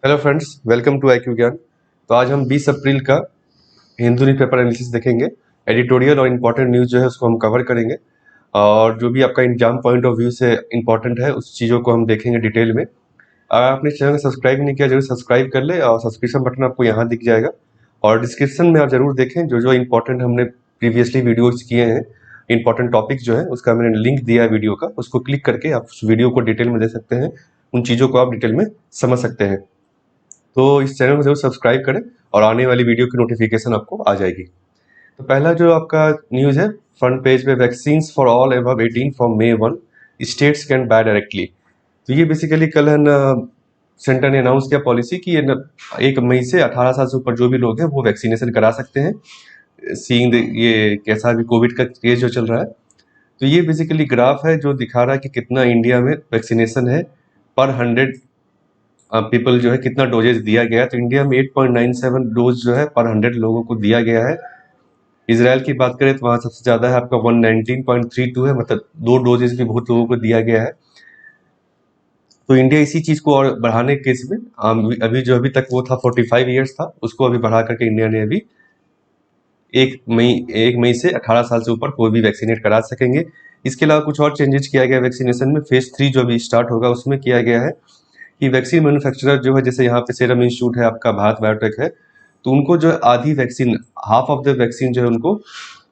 Hello friends, welcome to IQ ज्ञान। तो आज हम 20 अप्रैल का हिंदू न्यूज़पेपर एनालिसिस देखेंगे। एडिटोरियल और इम्पोर्टेंट न्यूज़ जो है उसको हम कवर करेंगे और जो भी आपका एग्जाम पॉइंट ऑफ व्यू से इम्पोर्टेंट है उस चीज़ों को हम देखेंगे डिटेल में। अगर आपने चैनल को सब्सक्राइब नहीं किया जरूर सब्सक्राइब कर ले और सब्सक्रिप्शन बटन आपको यहाँ दिख जाएगा और डिस्क्रिप्शन में आप जरूर देखें जो जो इम्पोर्टेंट हमने प्रीवियसली वीडियोज किए हैं। इंपॉर्टेंट टॉपिक जो है उसका मैंने लिंक दिया है वीडियो का, उसको क्लिक करके आप उस वीडियो को डिटेल में देख सकते हैं, उन चीज़ों को आप डिटेल में समझ सकते हैं। तो इस चैनल को जरूर सब्सक्राइब करें और आने वाली वीडियो की नोटिफिकेशन आपको आ जाएगी। तो पहला जो आपका न्यूज़ है फ्रंट पेज पे, vaccine for all above 18 from May 1 states can buy directly. तो ये बेसिकली कल है ना सेंटर ने अनाउंस किया पॉलिसी कि 1 मई से 18 साल से ऊपर जो भी लोग हैं वो वैक्सीनेशन करा सकते हैं, सीइंग ये कैसा भी कोविड का केस जो चल रहा है। तो ये बेसिकली ग्राफ है जो दिखा रहा है कि कितना इंडिया में वैक्सीनेशन है पर 100 पीपल जो है, कितना डोजेज दिया गया है। तो इंडिया में 8.97 डोज जो है पर 100 लोगों को दिया गया है। इसराइल की बात करें तो वहाँ सबसे ज़्यादा है, आपका 119.32 है, मतलब 2 डोजेज भी बहुत लोगों को दिया गया है। तो इंडिया इसी चीज़ को और बढ़ाने के केस में अभी जो अभी तक वो था 45 ईयर्स था, उसको अभी बढ़ा करके इंडिया ने अभी 1 मई से 18 साल से ऊपर कोई भी वैक्सीनेट करा सकेंगे। इसके अलावा कुछ और चेंजेस किया गया वैक्सीनेशन में। फेज 3 जो अभी स्टार्ट होगा उसमें किया गया है कि वैक्सीन मैन्युफैक्चरर जो है, जैसे यहाँ पे सीरम इंस्टीट्यूट है, आपका भारत बायोटेक है, तो उनको जो है आधी vaccine, half of the vaccine जो है उनको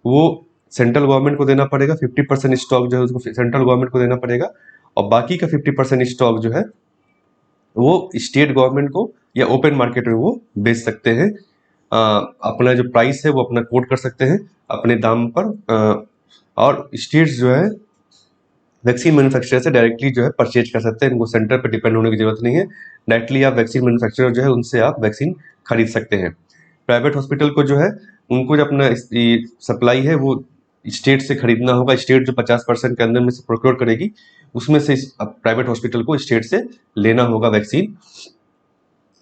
वो सेंट्रल गवर्नमेंट को देना पड़ेगा। 50% स्टॉक जो है उसको सेंट्रल गवर्नमेंट को देना पड़ेगा और बाकी का 50% स्टॉक जो है वो स्टेट गवर्नमेंट को या ओपन मार्केट में वो बेच सकते हैं। अपना जो प्राइस है वो अपना कोट कर सकते हैं अपने दाम पर। और स्टेट्स जो है वैक्सीन मैन्युफैक्चरर से डायरेक्टली जो है परचेज कर सकते हैं, इनको सेंटर पर डिपेंड होने की जरूरत नहीं है। डायरेक्टली आप वैक्सीन मैन्युफैक्चरर जो है उनसे आप वैक्सीन खरीद सकते हैं। प्राइवेट हॉस्पिटल को जो है उनको जो अपना सप्लाई है वो स्टेट से खरीदना होगा। स्टेट जो 50% के अंदर में से प्रोक्योर करेगी उसमें से प्राइवेट हॉस्पिटल को स्टेट से लेना होगा वैक्सीन।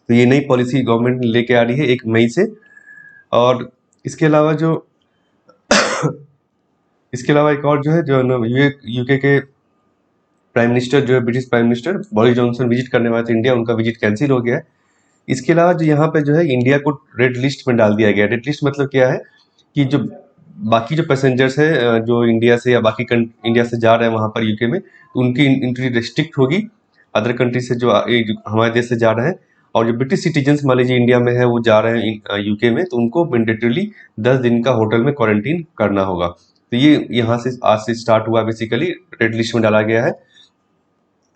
तो ये नई पॉलिसी गवर्नमेंट लेके आ रही है 1 मई से। और इसके अलावा जो इसके अलावा एक और जो है, जो यूके के प्राइम मिनिस्टर जो है, British prime minister Boris Johnson visit करने वाले थे इंडिया, उनका विजिट कैंसिल हो गया है। इसके अलावा जो यहाँ पे जो है इंडिया को रेड लिस्ट में डाल दिया गया। रेड लिस्ट मतलब क्या है कि जो बाकी जो पैसेंजर्स है जो इंडिया से या बाकी इंडिया से जा रहे हैं वहाँ पर यूके में, तो उनकी एंट्री रिस्ट्रिक्ट होगी अदर कंट्री से जो हमारे देश से जा रहे हैं। और जो ब्रिटिश सिटीजन्स मान लीजिए इंडिया में है वो जा रहे हैं यूके में, तो उनको मैंडेटरीली 10 दिन का होटल में क्वारंटीन करना होगा। तो ये यहाँ से आज से स्टार्ट हुआ, बेसिकली रेड लिस्ट में डाला गया है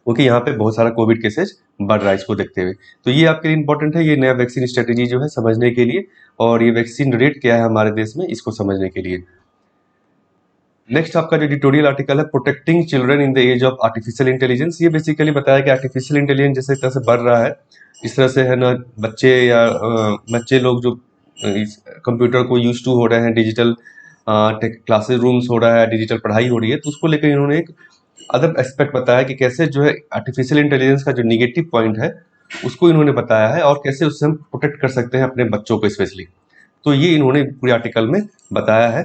क्योंकि यहाँ पे बहुत सारा कोविड केसेज बढ़ रहा है इसको देखते हुए। तो ये आपके लिए इंपॉर्टेंट है, ये नया वैक्सीन स्ट्रेटेजी जो है समझने के लिए, और ये वैक्सीन रेट क्या है हमारे देश में इसको समझने के लिए। नेक्स्ट आपका जो एडिटोरियल आर्टिकल है, protecting children in the age of artificial intelligence, ये बेसिकली बताया कि आर्टिफिशियल इंटेलिजेंस जैसे तरह से बढ़ रहा है इस तरह से है ना, बच्चे या बच्चे लोग जो कंप्यूटर को यूज टू हो रहे हैं, डिजिटल क्लासेस रूम्स हो रहा है, डिजिटल पढ़ाई हो रही है, तो उसको लेकर इन्होंने एक अदर एस्पेक्ट बताया कि कैसे जो है आर्टिफिशियल इंटेलिजेंस का जो निगेटिव पॉइंट है उसको इन्होंने बताया है और कैसे उससे हम प्रोटेक्ट कर सकते हैं अपने बच्चों को स्पेशली। तो ये इन्होंने पूरे आर्टिकल में बताया है।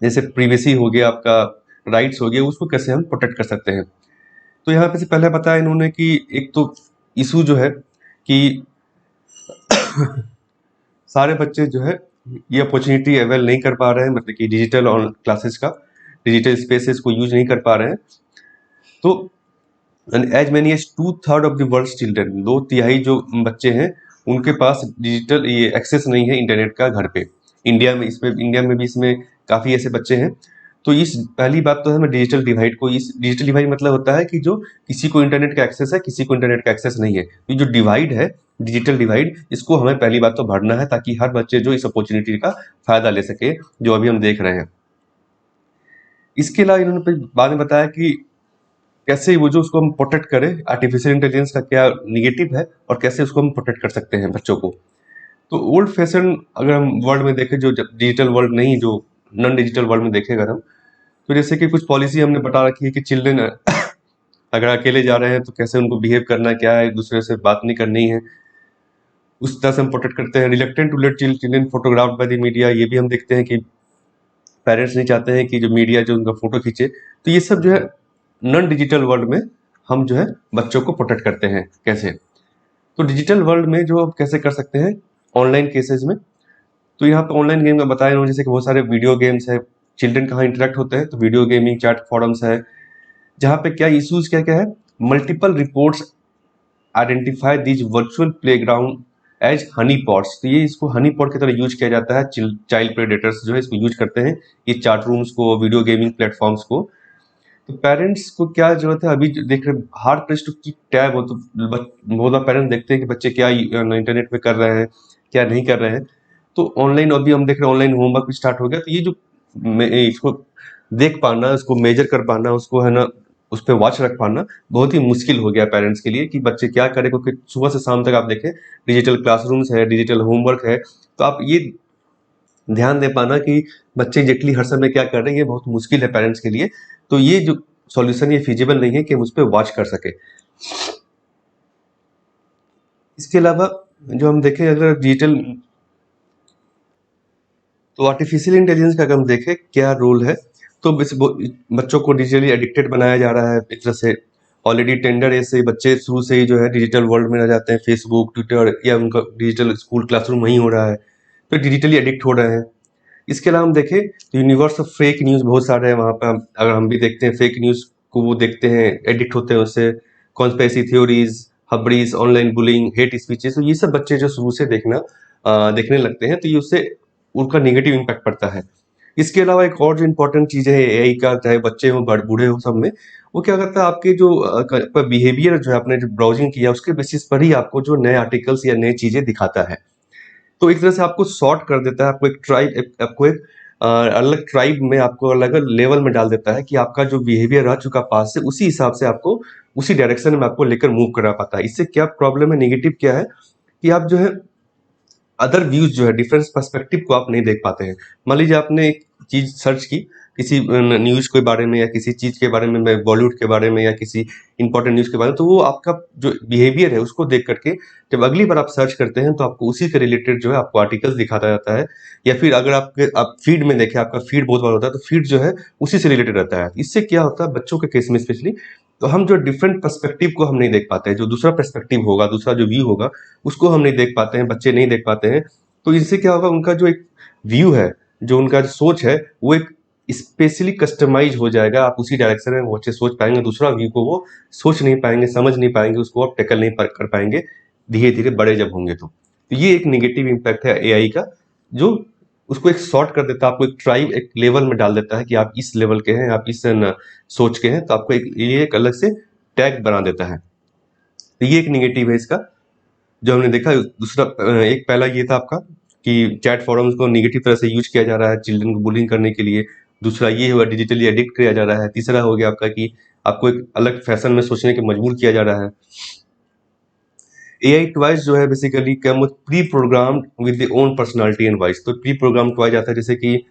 जैसे प्रिवेसी हो गया, आपका राइट्स हो गया, उसको कैसे हम प्रोटेक्ट कर सकते हैं। तो यहाँ पे से पहले बताया इन्होंने कि एक तो इशू जो है कि सारे बच्चे जो है ये अपॉर्चुनिटी अवेल नहीं कर पा रहे हैं, मतलब कि डिजिटल ऑन क्लासेस का, डिजिटल स्पेसेस को यूज नहीं कर पा रहे हैं। तो as many as 2/3 of the world children, 2/3 जो बच्चे हैं उनके पास डिजिटल ये एक्सेस नहीं है इंटरनेट का घर पे। इंडिया में भी इसमें काफ़ी ऐसे बच्चे हैं। तो इस पहली बात तो है, मैं डिजिटल डिवाइड को, इस डिजिटल डिवाइड मतलब होता है कि जो किसी को इंटरनेट का एक्सेस है, किसी को इंटरनेट का एक्सेस नहीं है। ये जो डिवाइड है, डिजिटल डिवाइड, इसको हमें पहली बात तो भरना है ताकि हर बच्चे जो इस अपॉर्चुनिटी का फायदा ले सके जो अभी हम देख रहे हैं। इसके अलावा इन्होंने बाद में बताया कि कैसे वो जो उसको हम प्रोटेक्ट करें, आर्टिफिशियल इंटेलिजेंस का क्या निगेटिव है और कैसे उसको हम प्रोटेक्ट कर सकते हैं बच्चों को। तो ओल्ड फैशन अगर हम वर्ल्ड में देखें, जो डिजिटल वर्ल्ड नहीं, जो नॉन डिजिटल वर्ल्ड में देखें अगर हम, तो जैसे कि कुछ पॉलिसी हमने बता रखी है कि चिल्ड्रन अगर अकेले जा रहे हैं तो कैसे उनको बिहेव करना, क्या है, एक दूसरे से बात नहीं करनी है, उस तरह से हम प्रोटेक्ट करते हैं। Reluctant to let children photographed by the media, ये भी हम देखते हैं कि पेरेंट्स नहीं चाहते हैं कि जो मीडिया जो उनका फोटो खींचे। तो ये सब जो है नॉन डिजिटल वर्ल्ड में हम जो है बच्चों को प्रोटेक्ट करते हैं कैसे। तो डिजिटल वर्ल्ड में जो आप कैसे कर सकते हैं ऑनलाइन केसेस में, तो यहाँ पे ऑनलाइन गेम का बताया उन्होंने, जैसे कि बहुत सारे वीडियो गेम्स है, चिल्ड्रन कहाँ इंटरेक्ट होते हैं, तो वीडियो गेमिंग चैट फॉरम्स है, जहाँ पे क्या इश्यूज क्या क्या है, multiple reports identify these virtual playground as honey pots. तो ये इसको हनी पॉट की तरह यूज किया जाता है, चाइल्ड प्रेडेटर्स जो है इसको यूज करते हैं ये चैट रूम्स को, वीडियो गेमिंग प्लेटफॉर्म्स को। तो पेरेंट्स को क्या जरूरत है, अभी जो देख रहे hard press to keep tab हो, तो बहुत पेरेंट्स देखते हैं कि बच्चे क्या इंटरनेट पे कर रहे हैं, क्या नहीं कर रहे हैं। तो ऑनलाइन अभी हम देख रहे हैं ऑनलाइन होमवर्क भी स्टार्ट हो गया, तो ये जो इसको देख पाना, उसको मेजर कर पाना, उसको है ना उस पर वॉच रख पाना बहुत ही मुश्किल हो गया पेरेंट्स के लिए कि बच्चे क्या करें, क्योंकि सुबह से शाम तक आप देखें डिजिटल क्लासरूम्स है, डिजिटल होमवर्क है, तो आप ये ध्यान दे पाना कि बच्चे एग्जैक्टली हर समय क्या कर रहे हैं ये बहुत मुश्किल है पेरेंट्स के लिए। तो ये जो सॉल्यूशन ये फिजिबल नहीं है कि हम उस पर वॉच कर सके। इसके अलावा जो हम देखें अगर डिजिटल, तो आर्टिफिशियल इंटेलिजेंस का अगर हम देखें क्या रोल है, तो बच्चों को डिजिटली एडिक्टेड बनाया जा रहा है एक तरह से। ऑलरेडी टेंडर एज से बच्चे शुरू से ही जो है डिजिटल वर्ल्ड में रह जाते हैं, फेसबुक ट्विटर या उनका डिजिटल स्कूल क्लासरूम वहीं हो रहा है, तो डिजिटली एडिक्ट हो रहे हैं। इसके अलावा हम देखें तो यूनिवर्स ऑफ फेक न्यूज़ बहुत सारे हैं वहाँ पर, अगर हम भी देखते हैं फेक न्यूज़ को वो देखते हैं, एडिक्ट होते हैं उससे, कॉन्स्पिरेसी थ्योरीज, हबरीज, ऑनलाइन बुलिंग, हेट स्पीचेस, तो ये सब बच्चे जो शुरू से देखने लगते हैं, तो ये उससे उनका नेगेटिव इम्पैक्ट पड़ता है। इसके अलावा एक और जो इम्पोर्टेंट चीज़ है एआई का, चाहे बच्चे हो बूढ़े हो सब में, वो क्या करता है आपके जो बिहेवियर जो है आपने जो ब्राउजिंग किया उसके बेसिस पर ही आपको जो नए आर्टिकल्स या नई चीज़ें दिखाता है। तो एक तरह से आपको सॉर्ट कर देता है, आपको एक आपको एक अलग ट्राइब में, आपको अलग लेवल में डाल देता है कि आपका जो बिहेवियर रह चुका पास से उसी हिसाब से आपको उसी डायरेक्शन में आपको लेकर मूव करा पाता है। इससे क्या प्रॉब्लम है, नेगेटिव क्या है कि आप जो है अदर व्यूज जो है डिफरेंस पर्सपेक्टिव को आप नहीं देख पाते हैं। मान लीजिए आपने एक चीज सर्च की किसी न्यूज के बारे में या किसी चीज के बारे में, बॉलीवुड के बारे में या किसी इंपॉर्टेंट न्यूज के बारे में, तो वो आपका जो बिहेवियर है उसको देख करके जब अगली बार आप सर्च करते हैं तो आपको उसी से रिलेटेड जो है आपको आर्टिकल्स दिखाता जाता है। या फिर अगर आप फीड में देखें, आपका फीड बहुत बार होता है तो फीड जो है उसी से रिलेटेड रहता है। इससे क्या होता है बच्चों के केस में स्पेशली, तो हम जो डिफरेंट पर्सपेक्टिव को हम नहीं देख पाते हैं, जो दूसरा पर्सपेक्टिव होगा, दूसरा जो व्यू होगा उसको हम नहीं देख पाते हैं, बच्चे नहीं देख पाते हैं। तो इससे क्या होगा, उनका जो एक व्यू है, जो उनका जो सोच है, वो एक स्पेशली कस्टमाइज हो जाएगा। आप उसी डायरेक्शन में वो अच्छे सोच पाएंगे, दूसरा व्यू को वो सोच नहीं पाएंगे, समझ नहीं पाएंगे, उसको आप टैकल नहीं कर पाएंगे धीरे धीरे बड़े जब होंगे तो ये एक निगेटिव इम्पैक्ट है एआई का, जो उसको एक सॉर्ट कर देता है, आपको एक ट्राइब एक लेवल में डाल देता है कि आप इस लेवल के हैं, आप इस सोच के हैं, तो आपको ये एक अलग से टैग बना देता है। तो ये एक निगेटिव है इसका जो हमने देखा। दूसरा एक पहला ये था आपका कि चैट फॉरम्स को निगेटिव तरह से यूज किया जा रहा है चिल्ड्रन को बुलिंग करने के लिए। दूसरा ये हुआ डिजिटली एडिक्ट किया जा रहा है। तीसरा हो गया आपका कि आपको एक अलग फैशन में सोचने के मजबूर किया जा रहा है। एआई टॉयज जो है basically come pre programmed with the own personality and voice. तो प्री प्रोग्राम टॉयज आता है, जैसे कि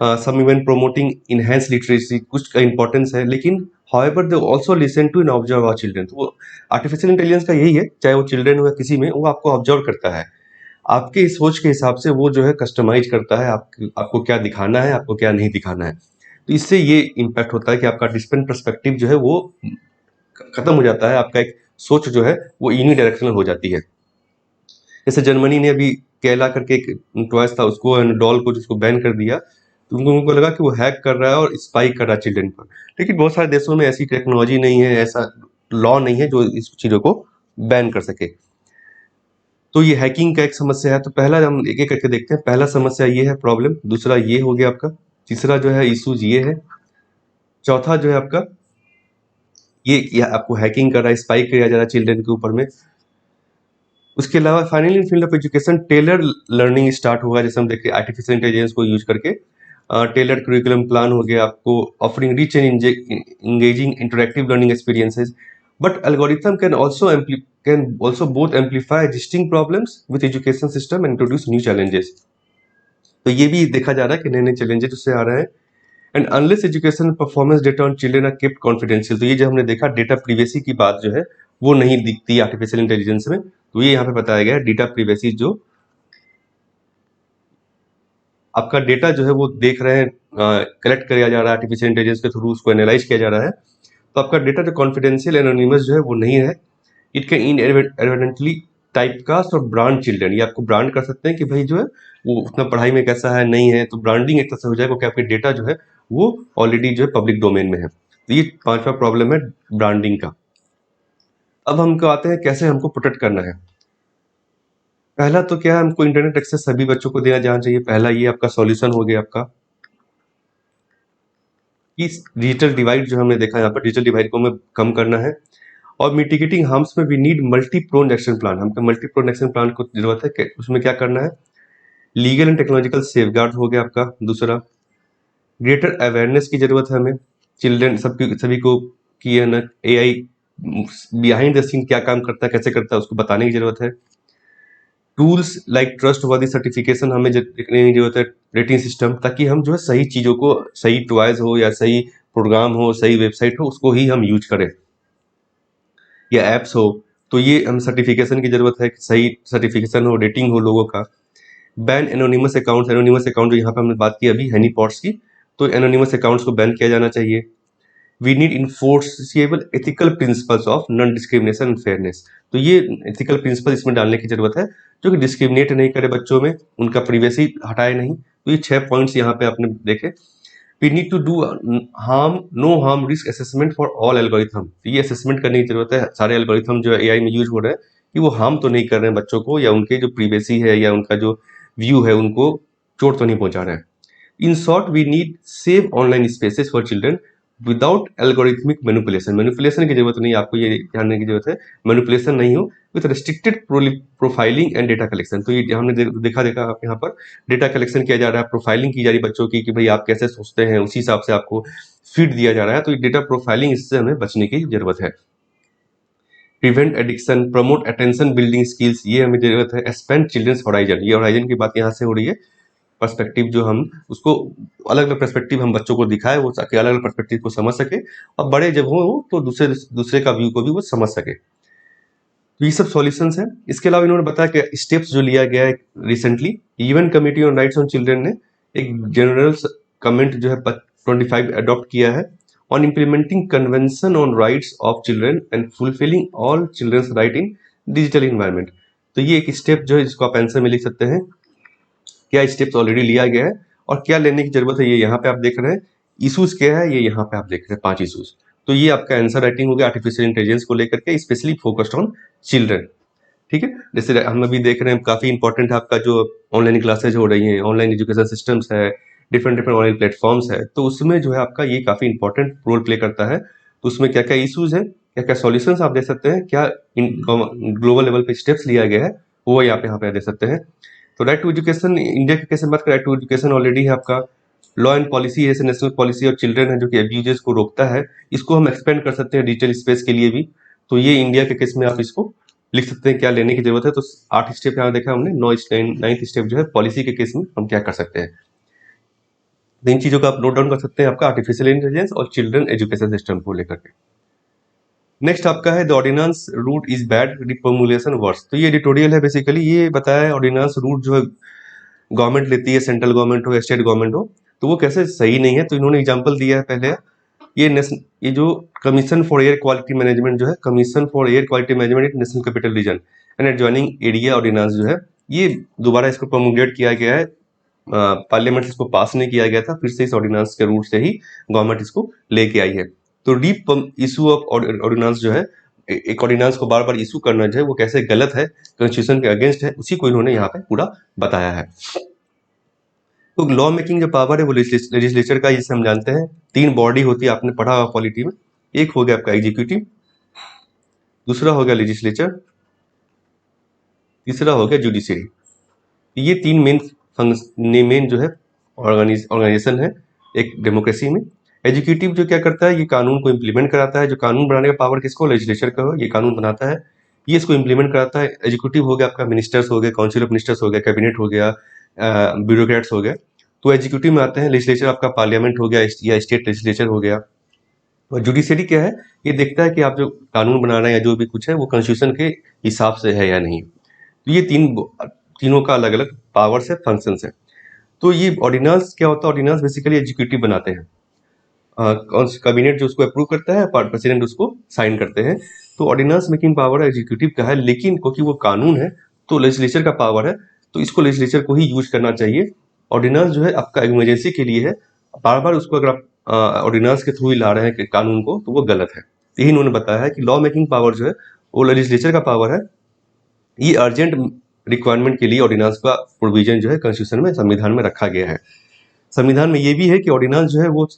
some even promoting enhance literacy, कुछ का इंपॉर्टेंस है, लेकिन however they also listen to and observe our children. तो वो आर्टिफिशियल इंटेलिजेंस का यही है, चाहे वो चिल्ड्रन हो या किसी में, वो आपको ऑब्जर्व करता है, आपके सोच के हिसाब से वो जो है कस्टमाइज करता है आपको क्या दिखाना है, आपको क्या नहीं दिखाना है। तो इससे ये इम्पैक्ट होता है कि आपका डिफरेंट पर्सपेक्टिव जो है वो खत्म हो जाता है, आपका एक सोच जो है वो यूनिडायरेक्शनल हो जाती है। जैसे जर्मनी ने अभी केला करके एक टॉयज था, उसको डॉल को जिसको बैन कर दिया, तो उनको लगा कि वो हैक कर रहा है और स्पाई कर रहा है चिल्ड्रन पर। लेकिन बहुत सारे देशों में ऐसी टेक्नोलॉजी नहीं है, ऐसा लॉ नहीं है जो इस चीज़ों को बैन कर सके। तो ये हैकिंग का एक समस्या है। तो पहला हम एक एक करके देखते हैं। पहला समस्या ये है प्रॉब्लम, दूसरा ये हो गया आपका, तीसरा जो है इशूज ये है, चौथा जो है आपका ये आपको हैकिंग कर रहा है, स्पाइक किया जा रहा है चिल्ड्रन के ऊपर में। उसके अलावा finally in field of education tailor learning start होगा, जैसे हम देखते हैं आर्टिफिशियल इंटेलिजेंस को यूज करके टेलर करिकुलम प्लान हो गया आपको, offering rich and engaging interactive learning experiences, but algorithm can also both amplify existing problems with education system and introduce new challenges। तो ये भी देखा जा रहा है कि नए नए चैलेंजेस उससे आ रहे हैं। And unless education performance data on children are kept confidential, तो ये जो हमने देखा डेटा प्रिवेसी की बात जो है वो नहीं दिखती आर्टिफिशियल इंटेलिजेंस में। तो ये यहाँ पे बताया गया है डेटा प्रिवेसी, जो आपका डेटा जो है वो देख रहे हैं, कलेक्ट किया जा रहा है आर्टिफिशियल इंटेलिजेंस के थ्रू, उसको एनालाइज किया जा रहा है, तो आपका डेटा जो कॉन्फिडेंशियल एनोनिमस जो है वो नहीं है। It can inadvertently type cast और ब्रांड चिल्ड्रन, ये आपको ब्रांड कर सकते हैं कि भाई जो है वो उतना पढ़ाई में कैसा है नहीं है, तो ब्रांडिंग एक तरह से हो जाएगा क्योंकि आपके डेटा जो है वो ऑलरेडी जो है पब्लिक डोमेन में है। तो ये पांचवा प्रॉब्लम है ब्रांडिंग का। अब हमको आते हैं कैसे हमको प्रोटेक्ट करना है। पहला तो क्या है, हमको इंटरनेट एक्सेस सभी बच्चों को देना जाना चाहिए। पहला ये आपका सॉल्यूशन हो गया आपका कि डिजिटल डिवाइड जो हमने देखा यहाँ पर, डिजिटल डिवाइड को हमें कम करना है। और मिटिगेटिंग हार्म्स में we need multi prong action plan, हमको मल्टी प्रोन एक्शन प्लान को जरूरत है। उसमें क्या करना है, लीगल एंड टेक्नोलॉजिकल सेफगार्ड हो गया आपका दूसरा। ग्रेटर अवेयरनेस की जरूरत है हमें, चिल्ड्रन सबकी सभी को कि है ना एआई बिहाइंड द सीन क्या काम करता है कैसे करता है उसको बताने की जरूरत है। टूल्स लाइक ट्रस्ट वर्दी सर्टिफिकेशन हमें देखने की जरूरत है, रेटिंग सिस्टम, ताकि हम जो है सही चीज़ों को, सही टॉयज हो या सही प्रोग्राम हो सही वेबसाइट हो उसको ही हम यूज करें या एप्स हो, तो ये हम सर्टिफिकेशन की जरूरत है कि सही सर्टिफिकेशन हो, रेटिंग हो लोगों का। Ban anonymous accounts, anonymous account जो यहाँ पे हमने बात की अभी हनी पॉट्स की, तो एनोनिमस अकाउंट्स को बैन किया जाना चाहिए। We need enforceable ethical principles of non discrimination and fairness, तो ये एथिकल प्रिंसिपल इसमें डालने की जरूरत है जो कि डिस्क्रिमिनेट नहीं करे बच्चों में, उनका प्रीवियसली हटाए नहीं। तो ये 6 पॉइंट्स यहाँ पे आपने देखे। We need to do harm no harm risk assessment for all algorithm, ये असेसमेंट करने की जरूरत है सारे एल्गोरिथम जो एआई में यूज हो रहे हैं कि वो हार्म तो नहीं कर रहे हैं बच्चों को, या उनके जो प्रीवियसी है या उनका जो व्यू है उनको चोट तो नहीं पहुंचा रहे हैं। In short we need save online spaces for children without algorithmic manipulation, manipulation की जरूरत नहीं, आपको ये ध्यान देने की जरूरत है मैनिपुलेशन नहीं हो, with restricted profiling and data collection. तो ये हमने देखा आप यहाँ पर डेटा कलेक्शन किया जा रहा है, प्रोफाइलिंग की जा रही है बच्चों की कि भाई आप कैसे सोचते हैं उसी हिसाब से आपको फीड दिया जा रहा है, तो ये डेटा प्रोफाइलिंग इससे हमें बचने की जरूरत है। Prevent addiction, promote attention building skills, ये हमें जरूरत है। एक्सपेंड चिल्ड्रंस हॉराइजन, ये हॉराइजन की बात यहाँ से हो रही है, पर्सपेक्टिव जो हम उसको अलग अलग पर्सपेक्टिव हम बच्चों को दिखाए वो ताकि अलग अलग पर्सपेक्टिव को समझ सके, और बड़े जब हो तो दूसरे दूसरे का व्यू को भी वो समझ सके। तो ये सब सॉल्यूशंस हैं। इसके अलावा इन्होंने बताया कि स्टेप्स जो लिया गया है recently, UN committee on rights on children ने एक जनरल कमेंट जो है 25 अडॉप्ट किया है on implementing convention on rights of children and fulfilling all children's right in digital environment. तो ये एक स्टेप जो है जिसको आप आंसर में लिख सकते हैं, क्या स्टेप्स ऑलरेडी लिया गया है और क्या लेने की जरूरत है, ये यहाँ पे आप देख रहे हैं। इशूज क्या है ये यहाँ पे आप देख रहे हैं 5 इशूज। तो ये आपका आंसर राइटिंग हो गया आर्टिफिशियल इंटेलिजेंस को लेकर के, स्पेशली फोकस्ड ऑन चिल्ड्रन। ठीक है, जैसे हम अभी देख रहे हैं काफी इंपॉर्टेंट है आपका जो ऑनलाइन क्लासेज हो रही हैं, ऑनलाइन एजुकेशन सिस्टम्स है, डिफरेंट डिफरेंट ऑनलाइन प्लेटफॉर्म्स है, तो उसमें जो है आपका ये काफी इंपॉर्टेंट रोल प्ले करता है। तो उसमें क्या क्या इशूज है, क्या क्या सॉल्यूशंस आप दे सकते हैं, क्या ग्लोबल लेवल पे स्टेप्स लिया गया है वो यहाँ पे दे सकते हैं। तो राइट टू एजुकेशन, इंडिया की कैसे बात करें, राइट टू एजुकेशन ऑलरेडी है आपका। लॉ एंड पॉलिसी है, नेशनल पॉलिसी और चिल्ड्रन है जो कि अब्यूजेस को रोकता है, इसको हम एक्सपेंड कर सकते हैं डिजिटल स्पेस के लिए भी। तो ये इंडिया के केस में आप इसको लिख सकते हैं क्या लेने की जरूरत है। तो 8 स्टेप यहाँ देखा हमने, 9th स्टेप जो है पॉलिसी के केस में हम क्या कर सकते हैं। तो इन चीजों को आप नोट डाउन कर सकते हैं आपका आर्टिफिशियल इंटेलिजेंस और चिल्ड्रन एजुकेशन सिस्टम को लेकर के। नेक्स्ट आपका है the ordinance route is bad reformulation worse, तो ये एडिटोरियल है बेसिकली, ये बताया है ऑर्डिनेंस रूट जो है गवर्नमेंट लेती है, सेंट्रल गवर्नमेंट हो या स्टेट गवर्नमेंट हो, तो वो कैसे सही नहीं है। तो इन्होंने एग्जांपल दिया है पहले, ये जो commission for air quality management जो है, commission for air quality management in national capital region and adjoining area ordinance जो है, ये दोबारा इसको प्रोमोगेट किया गया है, पार्लियामेंट इसको पास नहीं किया गया था, फिर से इस ऑर्डिनेंस के रूट से ही गवर्नमेंट इसको लेके आई है। तो डीप इशू ऑफ ऑर्डिनेंस जो है, एक ऑर्डिनेंस को बार बार इशू करना जो है वो कैसे गलत है, कॉन्स्टिट्यूशन के अगेंस्ट है, उसी को इन्होंने यहाँ पे पूरा बताया है। तो लॉ मेकिंग जो पावर है वो लेजिस्लेचर का, जिसे हम जानते हैं 3 बॉडी होती है, आपने पढ़ा हुआ पॉलिटी में। एक हो गया आपका एग्जीक्यूटिव, दूसरा हो गया लेजिस्लेचर, तीसरा हो गया जुडिशरी। ये 3 मेन जो है ऑर्गेनाइजेशन है एक डेमोक्रेसी में। एग्जीक्यूटिव जो क्या करता है, ये कानून को इम्प्लीमेंट कराता है, जो कानून बनाने का पावर किसको, लेजिस्लेचर का हो, ये कानून बनाता है, ये इसको इम्प्लीमेंट कराता है। एग्जीक्यूटिव हो गया आपका मिनिस्टर्स हो गए, काउंसिल ऑफ मिनिस्टर्स हो गया, कैबिनेट हो गया, ब्यूरोक्रेट्स हो गए। तो एग्जीक्यूटिव में आते हैं, लेजिस्लेचर आपका पार्लियामेंट हो गया या स्टेट लेजिस्लेचर हो गया। और जुडिशरी क्या है, ये देखता है कि आप जो कानून बना रहे हैं या जो भी कुछ है वो कॉन्स्टिट्यूशन के हिसाब से है या नहीं। तो ये तीनों का अलग अलग पावर्स है, फंक्शंस है। तो ये ऑर्डिनेंस क्या होता है, ऑर्डिनेंस बेसिकली एग्जीक्यूटिव बनाते हैं, कैबिनेट जो उसको अप्रूव करता है, प्रेसिडेंट उसको साइन करते हैं। तो ऑर्डिनेंस मेकिंग पावर एग्जीक्यूटिव का है, लेकिन क्योंकि वो कानून है तो लेजिस्लेचर का पावर है, तो इसको लेजिस्लेचर को ही यूज करना चाहिए। ऑर्डिनेंस जो है आपका इमरजेंसी के लिए है, बार बार उसको अगर आप ऑर्डिनेंस के थ्रू ही ला रहे हैं कानून को, तो वो गलत है। यही इन्होंने बताया है कि लॉ मेकिंग पावर जो है वो लेजिस्लेचर का पावर है। ये अर्जेंट रिक्वायरमेंट के लिए ऑर्डिनेंस का प्रोविजन जो है कॉन्स्टिट्यूशन में, संविधान में रखा गया है। संविधान में ये भी है कि ऑर्डिनेंस जो है वो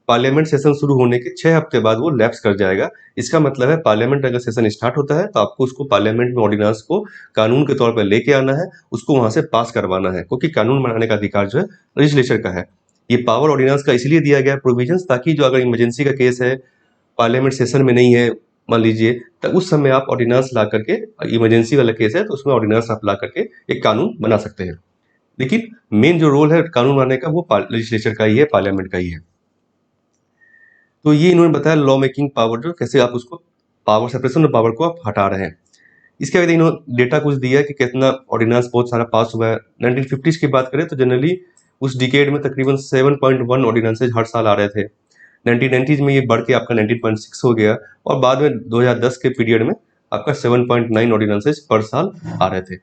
पार्लियामेंट सेशन शुरू होने के 6 हफ्ते बाद वो लैप्स कर जाएगा। इसका मतलब है पार्लियामेंट अगर सेशन स्टार्ट होता है तो आपको उसको पार्लियामेंट में ऑर्डिनेंस को कानून के तौर पर लेके आना है, उसको वहां से पास करवाना है, क्योंकि कानून बनाने का अधिकार जो है लेजिस्लेचर का है। ये पावर ऑर्डिनेंस का इसलिए दिया गया प्रोविजन, ताकि जो अगर इमरजेंसी का केस है, पार्लियामेंट सेशन में नहीं है मान लीजिए, तो उस समय आप ऑर्डिनेंस ला करके, इमरजेंसी वाला केस है तो उसमें ऑर्डिनेंस आप ला करके एक कानून बना सकते हैं। लेकिन मेन जो रोल है कानून बनाने का वो लेजिस्लेचर का ही है, पार्लियामेंट का ही है। तो ये इन्होंने बताया लॉ मेकिंग पावर जो कैसे आप उसको पावर सेपरेशन ऑफ पावर को आप हटा रहे हैं। इसके बाद इन्होंने डेटा कुछ दिया है कि कितना ऑर्डिनेंस बहुत सारा पास हुआ है। 1950s की बात करें तो जनरली उस डिकेड में तकरीबन 7.1 ऑर्डिनेंसेज हर साल आ रहे थे। 1990s में ये बढ़ के आपका 19.6 हो गया, और बाद में 2010 के पीरियड में आपका 7.9 ऑर्डिनेंसेज पर साल आ रहे थे।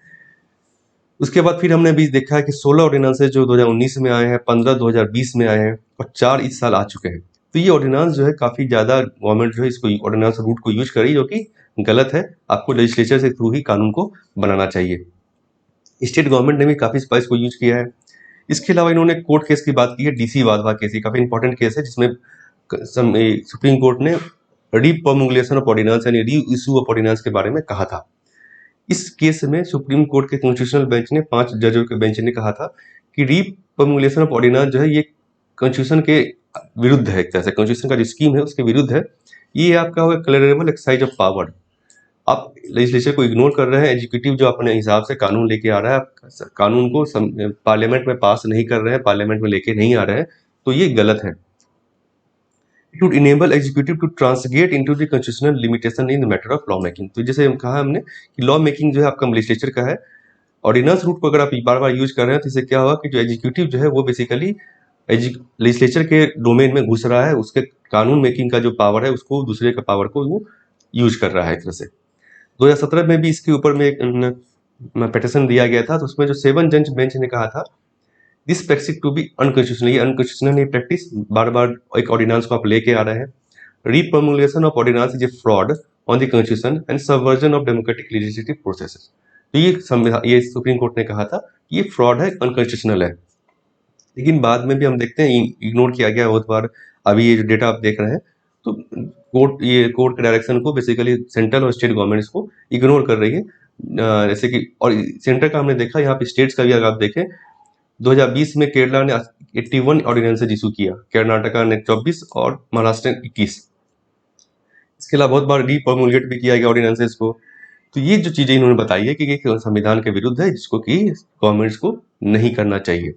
उसके बाद फिर हमने भी देखा है कि 16 ऑर्डिनेंसेज जो 2019 में आए हैं, 15 2020 में आए हैं, और 4 इस साल आ चुके हैं। तो ये ऑर्डिनेंस जो है काफी ज्यादा गवर्नमेंट जो है इसको ऑर्डिनेंस रूट को यूज करी, जो कि गलत है। आपको लेजिस्लेचर से थ्रू ही कानून को बनाना चाहिए। स्टेट गवर्नमेंट ने भी काफी स्पाइस को यूज किया है। इसके अलावा इन्होंने कोर्ट केस की बात की है, डीसी वाधवा केस, ये काफी इंपॉर्टेंट केस है, जिसमें सुप्रीम कोर्ट ने रीप्रॉमुलेशन ऑफ ऑर्डिनेंस यानी री इशू ऑफ ऑर्डिनेंस के बारे में कहा था। इस केस में सुप्रीम कोर्ट के कॉन्स्टिट्यूशनल बेंच ने, 5 जजों के बेंच ने कहा था कि रीप्रॉमुलेशन ऑफ ऑर्डिनेंस जो है ये कॉन्स्टिट्यूशन के विरुद्ध है, एक तरह से कॉन्स्टिट्यूशन का जो स्कीम है उसके विरुद्ध है। ये आपका होगा क्लेरेबल एक्सरसाइज ऑफ पावर। आप लेजिस्लेचर को इग्नोर कर रहे हैं, एग्जीक्यूटिव जो अपने हिसाब से कानून लेके आ रहा है, आप कानून को पार्लियामेंट में पास नहीं कर रहे हैं, पार्लियामेंट में लेके नहीं आ रहे हैं, तो ये गलत है। It would enable executive to transgress into the constitutional limitation in the matter of law making. तो जैसे कहा हमने कि लॉ मेकिंग जो है आपका लेजिस्लेचर का है, ऑर्डिनेंस रूट को अगर आप बार बार यूज कर रहे हैं तो इससे क्या होगा कि जो एग्जीक्यूटिव जो है वो बेसिकली लेजिस्लेचर के डोमेन में घुस रहा है, उसके कानून मेकिंग का जो पावर है उसको दूसरे का पावर को वो यूज कर रहा है एक तरह से। 2017 में भी इसके ऊपर में एक पिटीशन दिया गया था, तो उसमें जो 7 जज बेंच ने कहा था this practice to be unconstitutional. ये अनकॉन्स्टिट्यूशनल प्रैक्टिस, बार बार एक ऑर्डिनेंस को आप लेके आ रहे हैं। Repromulgation of ordinance is a fraud on the constitution and subversion of democratic legislative processes. तो ये संविधान, ये सुप्रीम कोर्ट ने कहा था ये फ्रॉड है, अनकॉन्स्टिट्यूशनल है। लेकिन बाद में भी हम देखते हैं इग्नोर किया गया बहुत बार। अभी ये जो डेटा आप देख रहे हैं, तो कोर्ट के डायरेक्शन को बेसिकली सेंट्रल और स्टेट गवर्नमेंट इसको इग्नोर कर रही है। जैसे कि और सेंटर का हमने देखा, यहाँ पे स्टेट्स का भी अगर आप देखें, 2020 में केरला ने 81 ऑर्डिनेंसेज इशू किया, कर्नाटका ने 24 और महाराष्ट्र ने 21। इसके अलावा बहुत बार रीफॉर्मुलेट भी किया गया ऑर्डिनेंसेज को। तो ये जो चीजें इन्होंने बताई है कि ये संविधान के विरुद्ध है, जिसको कि गवर्नमेंट्स को नहीं करना चाहिए।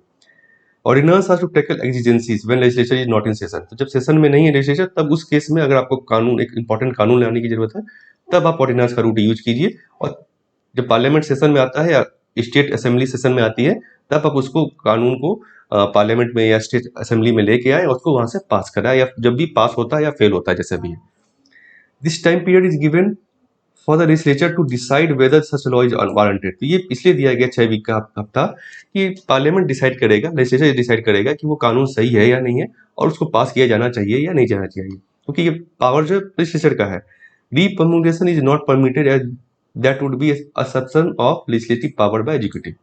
Ordinance has to tackle exigencies when legislature is not in session. तो जब सेशन में नहीं है लेजिस्लेचर, तब उस केस में अगर आपको कानून, एक इंपॉर्टेंट कानून लाने की जरूरत है, तब आप ऑर्डिनेंस का रूट यूज कीजिए। और जब पार्लियामेंट सेशन में आता है या स्टेट असेंबली सेशन में आती है, तब आप उसको कानून को पार्लियामेंट में या स्टेट असेंबली में लेके आए और उसको वहां से पास कराए, या जब भी पास होता है या फेल होता है जैसे भी है। This time period is given for the legislature to decide whether such law is unwarranted. तो ये इसलिए दिया गया 6 वीक का हफ्ता कि पार्लियामेंट डिसाइड करेगा, लेजिस्लेचर डिसाइड करेगा कि वो कानून सही है या नहीं है, और उसको पास किया जाना चाहिए या नहीं जाना चाहिए, क्योंकि ये पावर जो लेजिस्लेचर का है। Repromulgation is not permitted as that would be a subversion of legislative power by executive.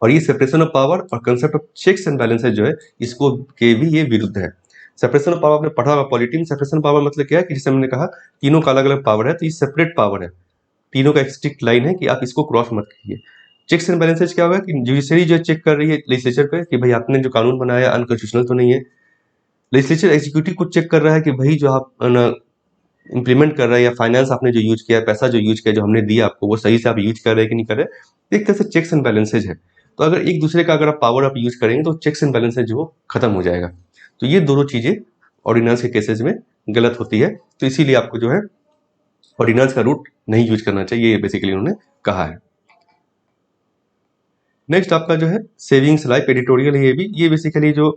और ये सेपरेशन ऑफ पावर और concept of checks and balances जो है, इसको के भी ये विरुद्ध है। सेपरेशन ऑफ पावर आपने पढ़ा होगा पॉलिटी में। सेपरेशन पावर मतलब क्या है कि जैसे हमने कहा तीनों का अलग अलग पावर है, तो ये सेपरेट पावर है, तीनों का एक स्ट्रिक्ट लाइन है कि आप इसको क्रॉस मत कीजिए। चेक्स एंड बैलेंसेज क्या होगा कि जुडिशरी जो चेक कर रही है लेजिस्लेचर पे कि भाई आपने जो कानून बनाया अनकॉन्स्टिट्यूशनल तो नहीं है। लेजिस्लेचर एग्जीक्यूटिव को चेक कर रहा है कि भाई जो आप इंप्लीमेंट कर रहे हैं या फाइनेंस आपने जो यूज किया, पैसा जो यूज किया, जो हमने दिया आपको, वो सही से आप यूज कर रहे हैं कि नहीं कर रहे। एक तरह से चेक्स एंड बैलेंसेज है। तो अगर एक दूसरे का अगर आप पावर आप यूज करेंगे तो चेक्स एंड बैलेंसेज जो खत्म हो जाएगा। तो ये दोनों चीजें ऑर्डिनेंस के केसेस में गलत होती है, तो इसीलिए आपको जो है ऑर्डिनेंस का रूट नहीं यूज करना चाहिए, ये बेसिकली उन्होंने कहा है। नेक्स्ट आपका जो है सेविंग्स लाइफ एडिटोरियल है, ये बेसिकली जो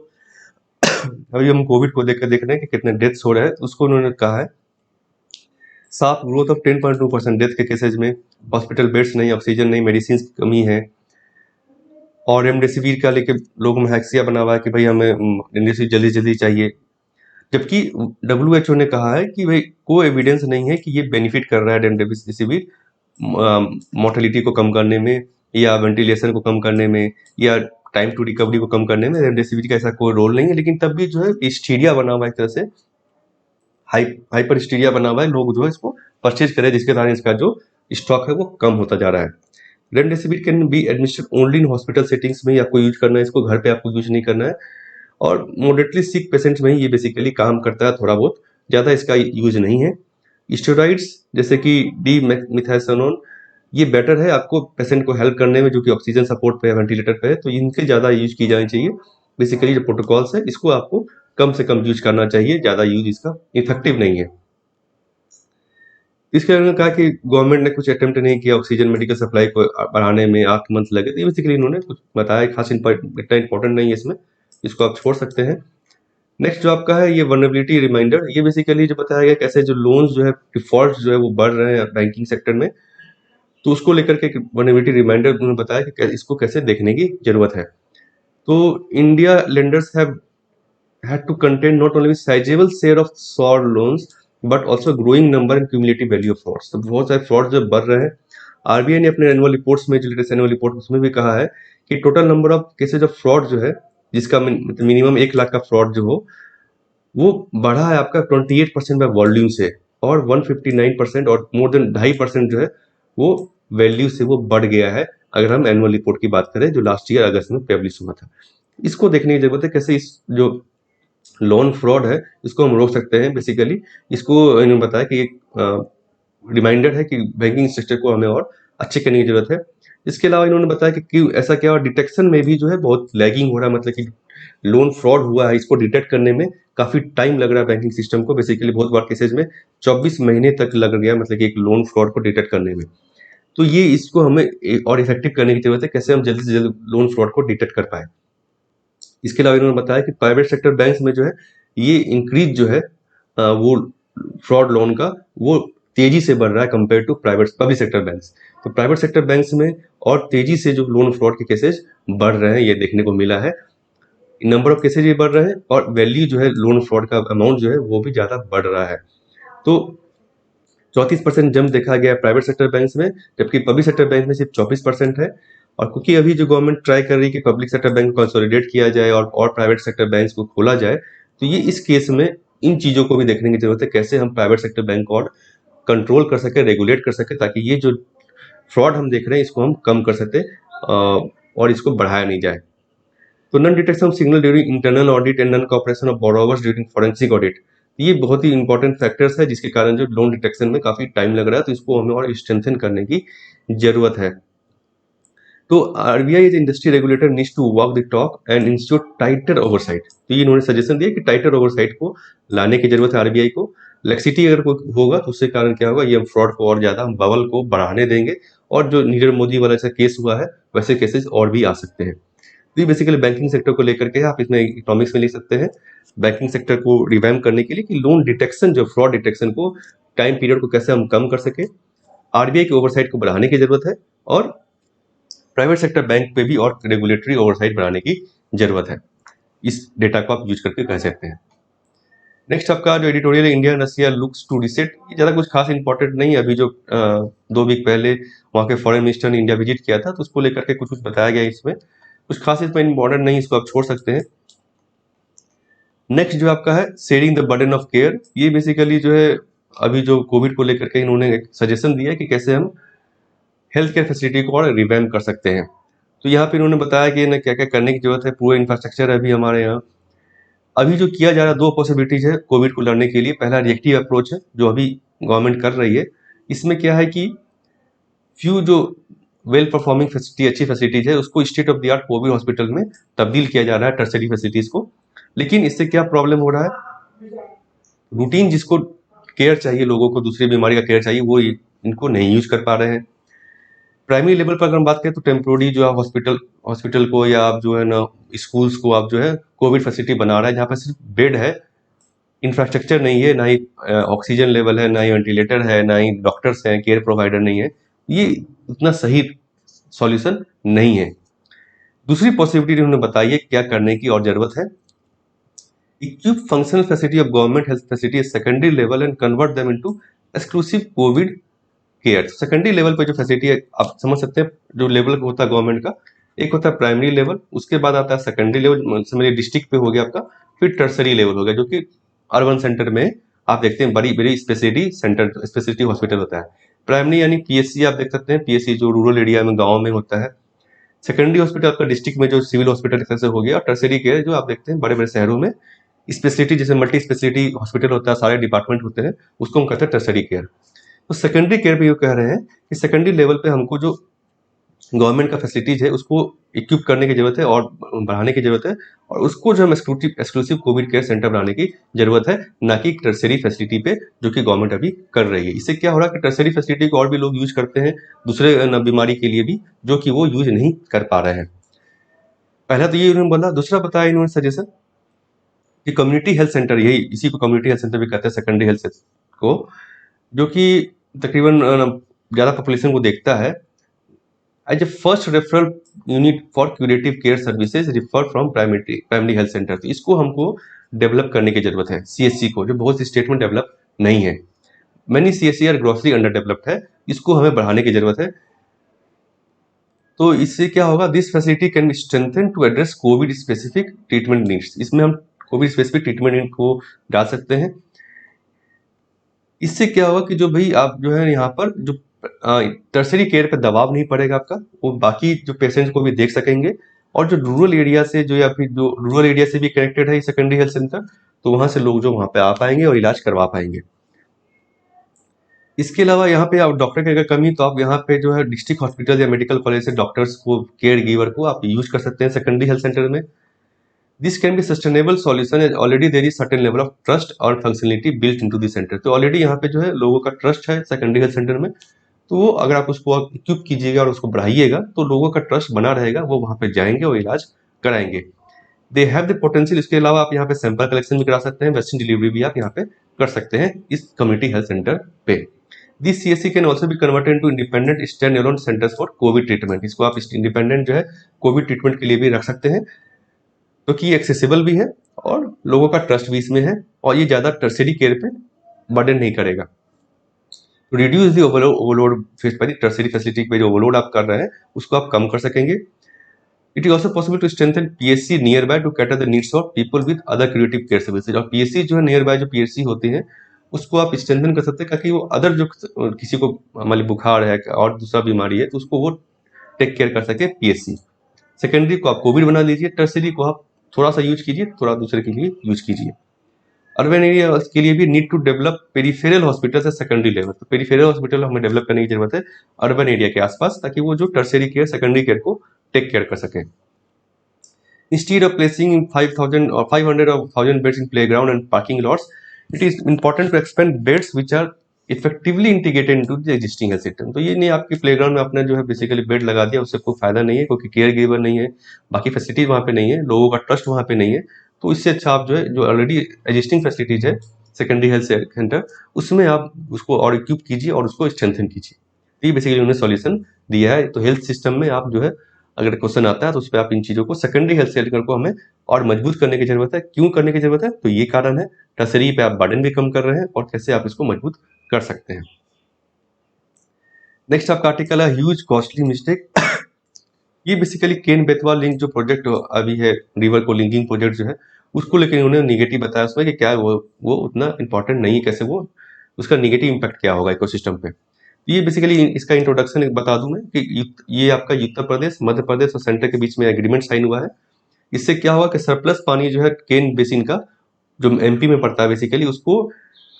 अभी हम कोविड को देख रहे हैं कि कितने डेथ्स हो रहे हैं, उसको उन्होंने कहा है साफ ग्रोथ ऑफ 10.2% डेथ के केसेज में, हॉस्पिटल बेड्स नहीं, ऑक्सीजन नहीं, मेडिसिन की कमी है। और रेमडेसिविर का लेके लोगों में हैक्सिया बना हुआ है कि भाई हमें रेमडेसिविर जल्दी जल्दी चाहिए, जबकि WHO ने कहा है कि भाई कोई एविडेंस नहीं है कि ये बेनिफिट कर रहा है रेमडेसिविर मोर्टेलिटी को कम करने में, या वेंटिलेशन को कम करने में, या टाइम टू रिकवरी को कम करने में रेमडेसिविर का ऐसा कोई रोल नहीं है। लेकिन तब भी जो है हिस्टीरिया बना हुआ है, एक तरह से हाइपर हिस्टीरिया बना हुआ है, लोग जो है इसको परचेज करें, जिसके कारण इसका जो स्टॉक है वो कम होता जा रहा है। Remdesivir can be administered only in hospital settings में ही आपको यूज करना है, इसको घर पे आपको यूज नहीं करना है। और मॉडरेटली सिक पेशेंट्स में ही ये बेसिकली काम करता है थोड़ा बहुत, ज़्यादा इसका यूज नहीं है। स्टेरॉइड्स जैसे कि डी मिथाइसोलोन, ये बेटर है आपको पेशेंट को हेल्प करने में, जो कि ऑक्सीजन सपोर्ट पे है, वेंटिलेटर पे है, तो इनके ज़्यादा यूज की जानी चाहिए। बेसिकली जो प्रोटोकॉल्स है इसको आपको कम से कम यूज करना चाहिए, ज़्यादा यूज इसका इफेक्टिव नहीं है। इसके अलावा कहा कि गवर्नमेंट ने कुछ अटेम्प्ट नहीं किया ऑक्सीजन मेडिकल सप्लाई को बढ़ाने में, 8 मंथ लगे, तो ये बेसिकली इन्होंने कुछ बताया, खास इतना इंपॉर्टेंट नहीं है इसमें, इसको आप छोड़ सकते हैं। नेक्स्ट जो आपका है ये वल्नरेबिलिटी रिमाइंडर, ये बेसिकली जो बताया गया कैसे जो लोन्स जो है डिफॉल्ट जो है वो बढ़ रहे हैं बैंकिंग सेक्टर में, तो उसको लेकर के वल्नरेबिलिटी रिमाइंडर उन्होंने बताया कि इसको कैसे देखने की जरूरत है। तो India lenders have had to contain not only sizable share of fraud loans but also growing number and cumulative value of frauds। तो बहुत सारे फ्रॉड जो बढ़ रहे हैं। आरबीआई ने अपने एनुअल रिपोर्ट्स में, जो लेटेस्ट एनुअल रिपोर्ट उसमें भी कहा है कि total number of cases of fraud जो है, जिसका मिनिमम 1 लाख का फ्रॉड जो हो, वो बढ़ा है आपका 28% बाय वॉल्यूम से, और 159% और मोर देन 2.5% जो है वो वैल्यू से वो बढ़ गया है, अगर हम एनुअल रिपोर्ट की बात करें जो लास्ट ईयर अगस्त में पब्लिश हुआ था। इसको देखने की जरूरत है कैसे इस जो लोन फ्रॉड है इसको हम रोक सकते हैं। बेसिकली इसको इन्होंने बताया कि एक रिमाइंडर है कि बैंकिंग सेक्टर को हमें और अच्छे करने की जरूरत है। इसके अलावा इन्होंने बताया कि क्यों ऐसा क्या, और डिटेक्शन में भी जो है बहुत लैगिंग हो रहा है, मतलब कि लोन फ्रॉड हुआ है इसको डिटेक्ट करने में काफी टाइम लग रहा है बैंकिंग सिस्टम को। बेसिकली बहुत बार केसेज में 24 महीने तक लग गया, मतलब कि एक लोन फ्रॉड को डिटेक्ट करने में। तो ये इसको हमें और इफेक्टिव करने की जरूरत है, कैसे हम जल्दी से जल्द लोन फ्रॉड को डिटेक्ट कर पाए। इसके अलावा इन्होंने बताया कि प्राइवेट सेक्टर बैंक्स में जो है ये इंक्रीज जो है वो फ्रॉड लोन का वो तेजी से बढ़ रहा है compare to private public sector banks. तो प्राइवेट सेक्टर बैंक्स में और तेजी से जो लोन फ्रॉड के केसेज बढ़ रहे हैं, ये देखने को मिला है। नंबर ऑफ केसेज भी बढ़ रहे हैं और वैल्यू जो है लोन फ्रॉड का अमाउंट जो है वो भी ज्यादा बढ़ रहा है। तो 34% जंप देखा गया है प्राइवेट सेक्टर बैंक्स में, जबकि पब्लिक सेक्टर बैंक में सिर्फ 24% है। और क्योंकि अभी जो गवर्नमेंट ट्राई कर रही है कि पब्लिक सेक्टर बैंक को कंसोलिडेट किया जाए और प्राइवेट सेक्टर बैंक को खोला जाए, तो ये इस केस में इन चीजों को भी देखने की जरूरत है, कैसे हम प्राइवेट सेक्टर बैंक को और कंट्रोल कर सके, रेगुलेट कर सके, ताकि ये जो फ्रॉड हम देख रहे हैं इसको हम कम कर सके और इसको बढ़ाया नहीं जाए। तो non detection of signal during internal audit and non cooperation of borrowers during forensic audit, ये बहुत ही इंपॉर्टेंट फैक्टर्स है जिसके कारण जो लोन डिटेक्शन में काफी टाइम लग रहा है, तो इसको हमें और स्ट्रेंथन करने की जरूरत है। तो RBI as industry regulator needs to walk the talk and institute tighter oversight. तो ये इन्होंने सजेशन दिया कि टाइटर ओवरसाइट को लाने की जरूरत है आरबीआई को। लेक्सिटी अगर कोई होगा तो उसके कारण क्या होगा, ये फ्रॉड को और ज्यादा बबल को बढ़ाने देंगे, और जो नीरव मोदी वाला जैसा केस हुआ है वैसे केसेस और भी आ सकते हैं। तो ये बेसिकली बैंकिंग सेक्टर को लेकर के आप इसमें इकोनॉमिक्स में लिख सकते हैं, बैंकिंग सेक्टर को रिवैम्प करने के लिए कि लोन डिटेक्शन, जो फ्रॉड डिटेक्शन को टाइम पीरियड को कैसे हम कम कर सके, आरबीआई की ओवरसाइट को बढ़ाने की जरूरत है, और प्राइवेट सेक्टर बैंक पे भी और रेगुलेटरी ओवरसाइट बढ़ाने की जरूरत है। इस डेटा को आप यूज करके कह सकते हैं। नेक्स्ट आपका जो एडिटोरियल है, India Russia looks to reset, ये ज़्यादा कुछ खास इंपॉर्टेंट नहीं है। अभी जो 2 वीक पहले वहाँ के फॉरेन मिनिस्टर ने इंडिया विजिट किया था, तो उसको लेकर के कुछ कुछ बताया गया इसमें, कुछ खास इसमें इंपॉर्टेंट नहीं, इसको आप छोड़ सकते हैं। नेक्स्ट जो आपका है sharing the burden of care, ये बेसिकली जो है अभी जो कोविड को लेकर के इन्होंने एक सजेशन दिया है कि कैसे हम हेल्थ केयर फैसिलिटी को और रिवैम्प कर सकते हैं। तो यहाँ पे इन्होंने बताया कि ना क्या क्या करने की जरूरत है, पूरा इंफ्रास्ट्रक्चर है अभी हमारे यहाँ। अभी जो किया जा रहा है, 2 पॉसिबिलिटीज है कोविड को लड़ने के लिए। पहला रिएक्टिव अप्रोच है जो अभी गवर्नमेंट कर रही है। इसमें क्या है कि फ्यू जो वेल परफॉर्मिंग फैसिलिटी, अच्छी फैसिलिटीज है, उसको state of the art Covid hospital में तब्दील किया जा रहा है, टर्सरी फैसिलिटीज को। लेकिन इससे क्या प्रॉब्लम हो रहा है, रूटीन जिसको केयर चाहिए, लोगों को दूसरी बीमारी का केयर चाहिए, वो इनको नहीं यूज कर पा रहे हैं। प्राइमरी लेवल पर अगर हम बात करें तो टेम्प्रोरी जो आप हॉस्पिटल को, या आप जो है ना स्कूल्स को आप जो है कोविड फैसिलिटी बना रहा है, जहाँ पर सिर्फ बेड है, इंफ्रास्ट्रक्चर नहीं है, ना ही ऑक्सीजन लेवल है, ना ही वेंटिलेटर है, ना ही डॉक्टर्स हैं, केयर प्रोवाइडर नहीं है, ये उतना सही सॉल्यूशन नहीं है। दूसरी पॉसिबिलिटी उन्होंने बताई है क्या करने की और जरूरत है, equip functional facility of government health facility at secondary level and convert them into exclusive covid care. Secondary level पे जो फैसिलिटी है आप समझ सकते हैं, जो लेवल होता है गवर्नमेंट का, एक होता है प्राइमरी लेवल, उसके बाद आता है सेकेंडरी लेवल, समझिए डिस्ट्रिक्ट पे हो गया आपका, फिर टर्सरी लेवल हो गया जो कि अर्बन सेंटर में आप देखते हैं बड़ी बड़ी स्पेशलिटी सेंटर, स्पेशलिटी हॉस्पिटल होता है। प्राइमरी यानी पीएससी आप देख सकते हैं, पीएससी जो रूरल एरिया में गाँव में होता है। सेकेंडरी हॉस्पिटल आपका डिस्ट्रिक्ट में जो सिविल हॉस्पिटल से हो गया, और टर्सरी केयर जो आप देखते हैं बड़े बड़े शहरों में स्पेशलिटी, जैसे मल्टी स्पेशलिटी हॉस्पिटल होता है, सारे डिपार्टमेंट होते हैं, उसको हम कहते हैं टर्सरी केयर। तो सेकेंडरी केयर पे ये कह रहे हैं कि सेकेंडरी लेवल पे हमको जो गवर्नमेंट का फैसिलिटीज है उसको इक्विप करने की जरूरत है और बढ़ाने की जरूरत है, और उसको जो हम एक्सक्लूसिव कोविड केयर सेंटर बनाने की जरूरत है, ना कि टर्सरी फैसिलिटी पे जो कि गवर्नमेंट अभी कर रही है। इससे क्या हो रहा है कि टर्सरी फैसिलिटी को और भी लोग यूज करते हैं दूसरे बीमारी के लिए भी, जो कि वो यूज नहीं कर पा रहे हैं। पहला तो ये उन्होंने बोला। दूसरा बताया इन्होंने सजेशन कि कम्युनिटी हेल्थ सेंटर, यही इसी को कम्युनिटी हेल्थ सेंटर भी कहते हैं, सेकेंडरी हेल्थ को, जो कि तकरीबन ज़्यादा पॉपुलेशन को देखता है। As a first referral unit for curative care services refer from primary health centre, तो इसको हमको डेवलप करने की जरूरत है, सीएचसी को, जो बहुत सी स्टेट में डेवलप नहीं है। Many CHC are grossly under developed है, इसको हमें बढ़ाने की जरूरत है। तो इससे क्या होगा, this facility can be strengthen to address covid specific treatment needs, इसमें हम कोविड स्पेसिफिक ट्रीटमेंट नीड को डाल सकते हैं। इससे क्या होगा कि जो भाई आप जो है यहाँ पर जो टर्सरी केयर पे दबाव नहीं पड़ेगा आपका, वो बाकी जो पेशेंट्स को भी देख सकेंगे, और जो रूरल एरिया से जो, या फिर जो रूरल एरिया से भी कनेक्टेड है सेकेंडरी हेल्थ सेंटर, तो वहां से लोग जो वहां पे आ पाएंगे और इलाज करवा पाएंगे। इसके अलावा यहाँ पे आप डॉक्टर की अगर कमी, तो आप यहाँ पे जो है डिस्ट्रिक्ट हॉस्पिटल या मेडिकल कॉलेज से डॉक्टर्स को, केयर गिवर को आप यूज कर सकते हैं सेकेंडरी हेल्थ सेंटर में। This can be sustainable solution as already there is certain level of trust और functionality built into the centre, तो ऑलरेडी यहाँ पे जो है लोगों का ट्रस्ट है सेकेंडरी हेल्थ सेंटर में, तो वो अगर आप उसको इक्विप कीजिएगा और उसको बढ़ाइएगा तो लोगों का ट्रस्ट बना रहेगा, वो वहां पे जाएंगे और इलाज कराएंगे। They have the potential. इसके अलावा आप यहाँ पे सैंपल कलेक्शन भी करा सकते हैं, वैक्सीन डिलीवरी भी आप यहाँ पे कर सकते हैं इस कम्युनिटी हेल्थ सेंटर पे। This CSC can also be converted into independent stand alone centres for Covid treatment, इसको आप इंडिपेंडेंट जो है कोविड ट्रीटमेंट के लिए भी रख सकते हैं, क्योंकि ये एक्सेसिबल भी है और लोगों का ट्रस्ट भी इसमें है, और ये ज़्यादा टर्सरी केयर पे बर्डन नहीं करेगा। तो reduce the overload face by the tertiary facility पे जो ओवरलोड आप कर रहे हैं उसको आप कम कर सकेंगे। It is also possible to strengthen PSC near by to cater the needs of people with other creative care services, और पीएससी जो है नियर बाय जो पीएससी होती है उसको आप स्ट्रेंथन कर सकते हैं, ताकि वो अदर जो किसी को मान ली बुखार है और दूसरा बीमारी है तो उसको वो टेक केयर कर सके पीएससी। सेकेंडरी को आप कोविड बना लीजिए, टर्सरी को आप थोड़ा सा यूज कीजिए, थोड़ा दूसरे के लिए यूज कीजिए। अर्बन एरिया के लिए भी need to develop peripheral hospital से सेकेंडरी लेवल, तो पेरिफेरल हॉस्पिटल हमें डेवलप करने की जरूरत है अर्बन एरिया के आसपास, ताकि वो जो टर्सरी केयर सेकेंडरी केयर को टेक केयर कर सके। Instead of placing in 5,000 or 500 or 1,000 beds in playground and parking lots, it is important to expand beds which are effectively integrated into the existing health system. तो ये नहीं आपके playground में आपने जो है बेसिकली बेड लगा दिया, उससे कोई फायदा नहीं है, क्योंकि केयर गिवर नहीं है, बाकी फैसिलिटीज वहाँ पे नहीं है, लोगों का ट्रस्ट वहाँ पे नहीं है। तो इससे अच्छा आप जो है जो ऑलरेडी एग्जिस्टिंग फैसिलिटीज है सेकेंडरी हेल्थ सेंटर, उसमें आप उसको और इक्विप कीजिए और उसको स्ट्रेंथन कीजिए। तो ये बेसिकली उन्होंने सॉल्यूशन दिया है। तो हेल्थ सिस्टम में आप जो है अगर क्वेश्चन आता है तो उस पर आप इन चीज़ों को, सेकेंडरी हेल्थ सेंटर को हमें और मजबूत करने की जरूरत है। क्यों करने की जरूरत है, तो ये कारण है, टर्सरी पे आप बर्डन भी कम कर रहे हैं और कैसे आप इसको मजबूत कर सकते हैं। नेक्स्ट आपका आर्टिकल है ह्यूज कॉस्टली मिस्टेक। ये बेसिकली केन बेतवा लिंक जो प्रोजेक्ट अभी है, रिवर को लिंकिंग प्रोजेक्ट जो है, उसको लेकर उन्होंने निगेटिव बताया उसमें कि क्या वो उतना इंपॉर्टेंट नहीं है, कैसे वो उसका निगेटिव इम्पैक्ट क्या होगा इकोसिस्टम पे। ये बेसिकली इसका इंट्रोडक्शन एक बता दूं मैं कि ये आपका उत्तर प्रदेश, मध्य प्रदेश और सेंटर के बीच में एग्रीमेंट साइन हुआ है। इससे क्या हुआ कि सरप्लस पानी जो है केन बेसिन का, जो एमपी में पड़ता है बेसिकली, उसको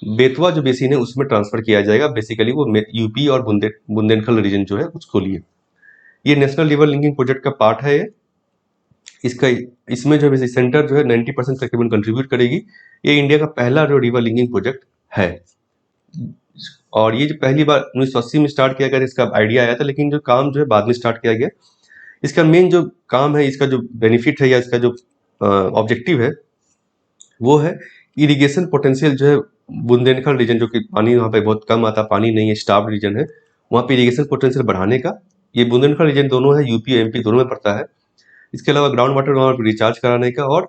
बेतवा जो बेसिन है उसमें ट्रांसफर किया जाएगा, बेसिकली वो यूपी और बुंदेलखंड रीजन जो है उसको लिए। ये नेशनल रिवर लिंकिंग प्रोजेक्ट का पार्ट है। इसका इसमें जो है सेंटर जो है 90% तकरीबन कंट्रीब्यूट करेगी। ये इंडिया का पहला जो रिवर लिंकिंग प्रोजेक्ट है, और ये जो पहली बार 1980 में स्टार्ट किया गया, इसका आइडिया आया था, लेकिन जो काम जो है बाद में स्टार्ट किया गया। इसका मेन जो काम है, इसका जो बेनिफिट है या इसका जो ऑब्जेक्टिव है वो है इरिगेशन पोटेंशियल जो है बुंदेलखंड रीजन, जो कि पानी वहाँ पे बहुत कम आता, पानी नहीं है, स्टार्व रीजन है, वहाँ पे इरिगेशन पोटेंशियल बढ़ाने का, ये बुंदेलखंड रीजन दोनों है, यूपी एमपी दोनों में पड़ता है। इसके अलावा ग्राउंड वाटर वहाँ पे रिचार्ज कराने का, और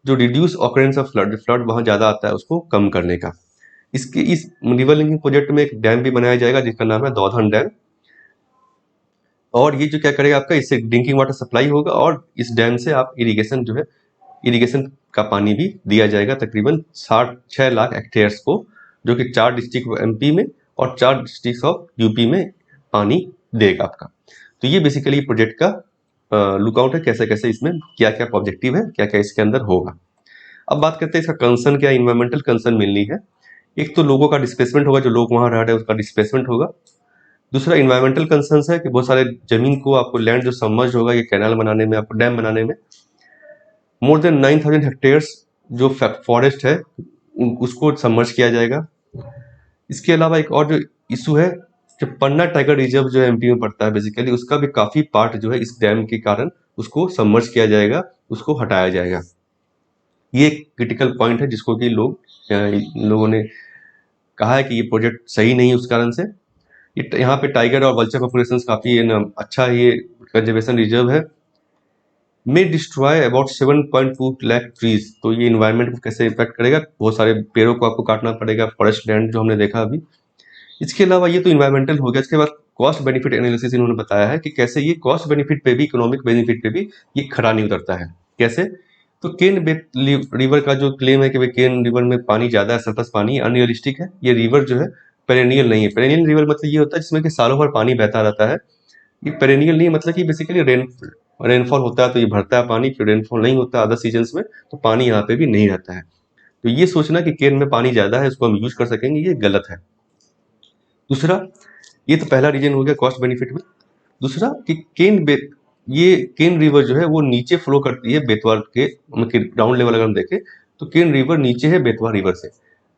जो reduce occurrence of flood, flood वहाँ ज़्यादा आता है उसको कम करने का। इसके इस रिवर लिंकिंग प्रोजेक्ट में एक डैम भी बनाया जाएगा जिसका नाम है दौधन डैम, और ये जो क्या करेगा आपका, इससे ड्रिंकिंग वाटर सप्लाई होगा, और इस डैम से आप इरिगेशन जो है, इरिगेशन का पानी भी दिया जाएगा तकरीबन 6 लाख हेक्टेयर्स को, जो कि 4 डिस्ट्रिक्ट एमपी में और 4 डिस्ट्रिक्ट ऑफ यूपी में पानी देगा आपका। तो ये बेसिकली प्रोजेक्ट का लुकआउट है, कैसे कैसे इसमें क्या क्या ऑब्जेक्टिव है, क्या क्या इसके अंदर होगा। अब बात करते हैं इसका कंसर्न क्या, इन्वायरमेंटल कंसर्न मिलनी है। एक तो लोगों का डिस्प्लेसमेंट होगा, जो लोग वहां रह रहे हैं उसका डिस्प्लेसमेंट होगा। दूसरा इन्वायरमेंटल कंसर्न है कि बहुत सारे जमीन को आपको लैंड जो सबमर्ज होगा ये कैनाल बनाने में, आपको डैम बनाने में, मोर देन 9,000 हेक्टेयर्स जो फॉरेस्ट है उसको सबमर्ज किया जाएगा। इसके अलावा एक और जो इशू है, जो पन्ना टाइगर रिजर्व जो एमपी में पड़ता है बेसिकली, उसका भी काफी पार्ट जो है इस डैम के कारण उसको सबमर्ज किया जाएगा, उसको हटाया जाएगा। ये एक क्रिटिकल पॉइंट है जिसको कि लोगों ने कहा है कि ये प्रोजेक्ट सही नहीं है उस कारण से। यहाँ पे टाइगर और वल्चर पॉपुलेशन काफी अच्छा ये कंजर्वेशन रिजर्व है। मे डिस्ट्रॉय अबाउट 7.2 लाख ट्रीज, तो ये इन्वायरमेंट को कैसे इम्पैक्ट करेगा, बहुत सारे पेड़ों को आपको काटना पड़ेगा, फॉरेस्ट लैंड जो हमने देखा अभी। इसके अलावा ये तो इन्वायरमेंटल हो गया। इसके बाद कॉस्ट बेनिफिट एनालिसिस इन्होंने बताया है कि कैसे ये कॉस्ट बेनिफिट पे भी, इकोनॉमिक बेनिफिट पे भी ये खरा नहीं उतरता है। कैसे? तो रिवर का जो क्लेम है कि भाई केन रिवर में पानी ज्यादा है, सरप्लस पानी, अनरियलिस्टिक है। ये रिवर जो है पेरेनियल नहीं है। पेरेनियल रिवर मतलब ये होता है जिसमें कि सालों भर पानी बहता रहता है। ये पेरेनियल नहीं मतलब कि बेसिकली रेनफॉल होता है तो ये भरता है पानी, फिर रेनफॉल नहीं होता अदर सीजन्स में तो पानी यहाँ पे भी नहीं रहता है। तो ये सोचना कि केन में पानी ज्यादा है उसको हम यूज कर सकेंगे, ये गलत है। दूसरा, ये तो पहला रीजन हो गया कॉस्ट बेनिफिट में। दूसरा कि ये केन रिवर जो है वो नीचे फ्लो करती है बेतवा के, ग्राउंड लेवल अगर हम देखें तो केन रिवर नीचे है बेतवा रिवर से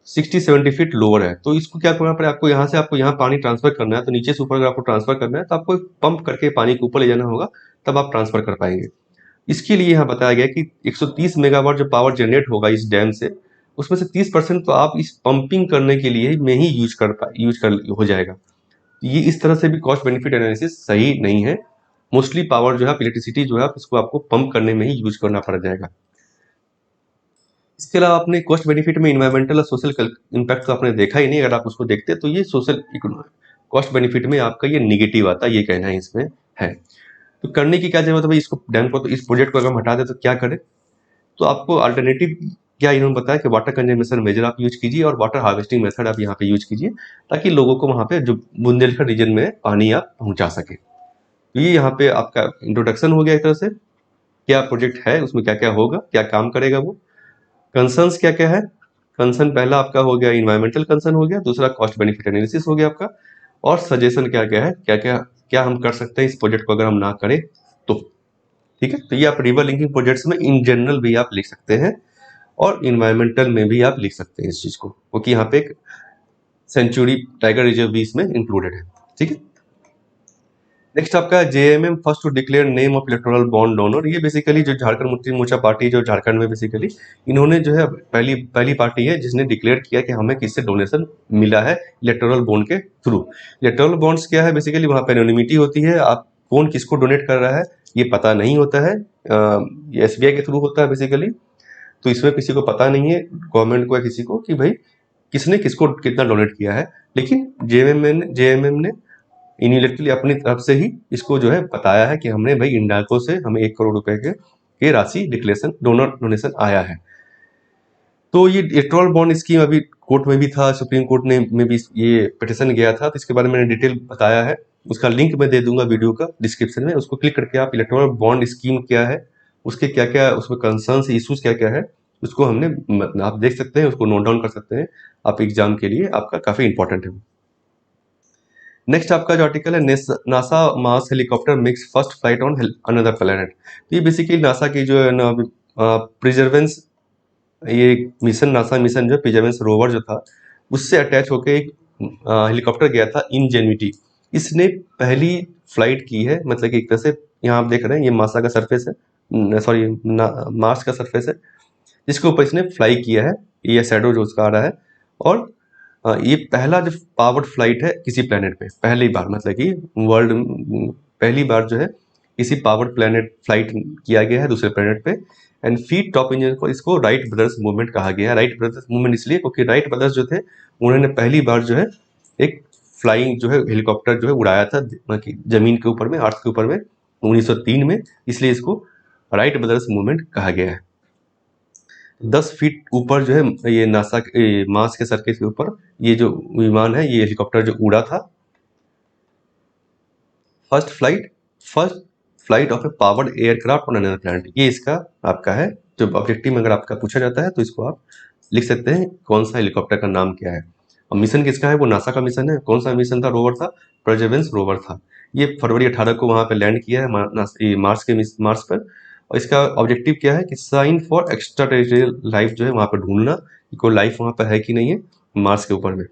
60-70 फीट लोअर है। तो इसको क्या करना पड़ेगा, आपको यहाँ पानी ट्रांसफर करना है, तो नीचे से ऊपर अगर आपको ट्रांसफर करना है तो आपको पंप करके पानी को ऊपर ले जाना होगा, तब आप ट्रांसफर कर पाएंगे। इसके लिए यहाँ बताया गया कि 130 मेगावाट जो पावर जनरेट होगा इस डैम से, उसमें से 30% तो आप इस पंपिंग करने के लिए में ही यूज कर हो जाएगा। ये इस तरह से भी कॉस्ट बेनिफिट एनालिसिस सही नहीं है। मोस्टली पावर जो है इलेक्ट्रिसिटी जो है इसको आपको पंप करने में ही यूज करना पड़ जाएगा। इसके अलावा आपने कॉस्ट बेनिफिट में इन्वायरमेंटल और सोशल इम्पैक्ट तो आपने देखा ही नहीं। अगर आप उसको देखते तो ये सोशल कॉस्ट बेनिफिट में आपका ये निगेटिव आता है, ये कहना है इसमें है। तो करने की क्या जरूरत है भाई, इसको डैम को, तो इस प्रोजेक्ट को अगर हम हटा दे तो क्या करें? तो आपको अल्टरनेटिव क्या इन्होंने बताया कि वाटर कंजर्वेशन मेजर आप यूज कीजिए और वाटर हार्वेस्टिंग मेथड आप यहाँ पे यूज कीजिए, ताकि लोगों को वहाँ पे जो बुंदेलखंड रीजन में पानी आप पहुंचा सके। तो ये यहाँ पे आपका इंट्रोडक्शन हो गया एक तरह से, क्या प्रोजेक्ट है, उसमें क्या क्या होगा, क्या काम करेगा वो, कंसर्न्स क्या क्या है। कंसर्न पहला आपका हो गया इन्वायरमेंटल कंसर्न हो गया, दूसरा कॉस्ट बेनिफिट एनालिसिस हो गया आपका, और सजेशन क्या क्या है, क्या क्या क्या हम कर सकते हैं इस प्रोजेक्ट को अगर हम ना करें तो। ठीक है, तो ये आप रिवर लिंकिंग प्रोजेक्ट्स में इन जनरल भी आप लिख सकते हैं और इन्वायरमेंटल में भी आप लिख सकते हैं इस चीज को, क्योंकि यहाँ पे एक सेंचुरी टाइगर रिजर्व भी इसमें इंक्लूडेड है। ठीक है, नेक्स्ट आपका JMM first to declare name of electoral bond donor. ये बेसिकली जो झारखंड मुक्ति मोर्चा पार्टी जो झारखंड में बेसिकली इन्होंने जो है पहली पार्टी है जिसने डिक्लेयर किया कि हमें किससे डोनेशन मिला है इलेक्टोरल बॉन्ड के थ्रू। इलेक्टोरल बॉन्ड्स क्या है बेसिकली, वहाँ पे एनोनिमिटी होती है, आप कौन किसको डोनेट कर रहा है ये पता नहीं होता है। ये एसबीआई के थ्रू होता है बेसिकली, तो इसमें किसी को पता नहीं है, गवर्नमेंट को या किसी को, कि भाई किसने किसको कितना डोनेट किया है। लेकिन जेएमएम ने यूनिलेटरली अपनी तरफ से ही इसको जो है बताया है कि हमने भाई इंडाको से हमें 1 करोड़ रुपए के राशि डिक्लेरेशन डोनेशन आया है। तो ये इलेक्टोरल बॉन्ड स्कीम अभी कोर्ट में भी था, सुप्रीम कोर्ट में भी ये पिटिशन गया था, तो इसके बारे में मैंने डिटेल बताया है। उसका लिंक मैं दे दूंगा वीडियो का डिस्क्रिप्शन में, उसको क्लिक करके आप इलेक्टोरल बॉन्ड स्कीम क्या है, उसके क्या क्या उसमें कंसर्न्स इश्यूज क्या क्या है, उसको आप देख सकते हैं, उसको नोट डाउन कर सकते हैं। आप एग्जाम के लिए आपका काफी इंपॉर्टेंट है। नेक्स्ट आपका जो आर्टिकल है, NASA Mars helicopter makes first flight on another planet. तो ये बेसिकली नासा की जो है ना प्रिजर्वेंस, ये मिशन, नासा मिशन जो प्रिजर्वेंस रोवर जो था उससे अटैच होकर एक हेलीकॉप्टर गया था इनजेन्युटी। इसने पहली फ्लाइट की है, मतलब कि एक तरह से यहाँ आप देख रहे हैं ये मासा का सरफेस है, सॉरी मार्स का सरफेस है, जिसके ऊपर इसने फ्लाई किया है ये शैडो जो उसका आ रहा है। और ये पहला जो पावर्ड फ्लाइट है किसी प्लेनेट पे, पहली बार, मतलब कि वर्ल्ड पहली बार जो है किसी पावर्ड प्लेनेट फ्लाइट किया गया है दूसरे प्लेनेट पे। एंड फीट टॉप इंजन को इसको राइट ब्रदर्स मूवमेंट कहा गया है। राइट ब्रदर्स मूवमेंट इसलिए क्योंकि राइट ब्रदर्स जो थे उन्होंने पहली बार जो है एक फ्लाइंग जो है हेलीकॉप्टर जो है उड़ाया था जमीन के ऊपर में, अर्थ के ऊपर में 1903 में, इसलिए इसको राइट ब्रदर्स मूवमेंट कहा गया है। 10 फीट ऊपर जो है ये नासा मार्स के सरफेस के ऊपर ये जो विमान है, ये हेलीकॉप्टर जो उड़ा था। First flight of A powered aircraft on another planet, ये इसका आपका है जो ऑब्जेक्टिव में अगर आपका पूछा जाता है तो इसको आप लिख सकते हैं कौन सा हेलीकॉप्टर का नाम क्या है। और मिशन किसका है, वो नासा का मिशन है। कौन सा मिशन था, रोवर था, परसेवरेंस रोवर था। ये फरवरी 18 को वहां पे लैंड किया है मार्स पर। और इसका ऑब्जेक्टिव क्या है कि sign for extra terrestrial life जो है वहां पर ढूंढना कि कोई लाइफ वहां पर है कि नहीं है मार्स के ऊपर में।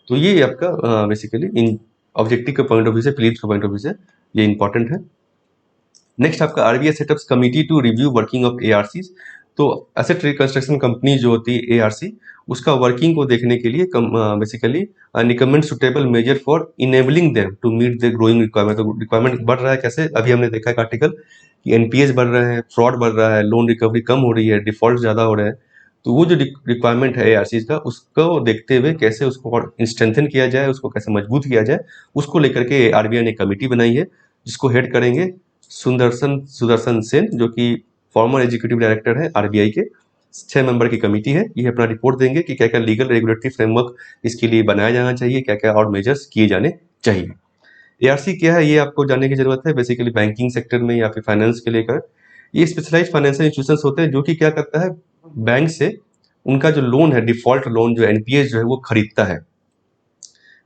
तो ये आपका बेसिकली इन ऑब्जेक्टिव के पॉइंट ऑफ व्यू से, फिलिप्स के पॉइंट ऑफ व्यू से ये इंपॉर्टेंट है। नेक्स्ट आपका RBI setups committee to review working of ARC. तो एसेट रिकंस्ट्रक्शन कंपनी जो होती है एआरसी, उसका वर्किंग को देखने के लिए basically recommend suitable measure for enabling them to meet the growing requirement. तो रिक्वायरमेंट बढ़ रहा है कैसे, अभी हमने देखा एक आर्टिकल कि एनपीएस बढ़ रहे हैं, फ्रॉड बढ़ रहा है, लोन रिकवरी कम हो रही है, डिफॉल्ट ज़्यादा हो रहे हैं। तो वो जो रिक्वायरमेंट है एआरसी का, उसको देखते हुए कैसे उसको और स्ट्रेंथन किया जाए, उसको कैसे मजबूत किया जाए, उसको लेकर के आरबीआई ने कमेटी बनाई है जिसको हेड करेंगे सुदर्शन सेन, जो कि फॉर्मर एग्जीक्यूटिव डायरेक्टर है आरबीआई के। 6 मेंबर की कमेटी है। ये अपना रिपोर्ट देंगे कि क्या क्या लीगल रेगुलेटरी फ्रेमवर्क इसके लिए बनाया जाना चाहिए, क्या क्या और मेजर्स किए जाने चाहिए। एआरसी क्या है ये आपको जानने की जरूरत है। बेसिकली बैंकिंग सेक्टर में या फिर फाइनेंस के लेकर ये स्पेशलाइज्ड फाइनेंशियल इंस्टीट्यूशंस होते हैं जो कि क्या करता है, बैंक से उनका जो लोन है, डिफॉल्ट लोन जो एनपीएस जो है वो खरीदता है,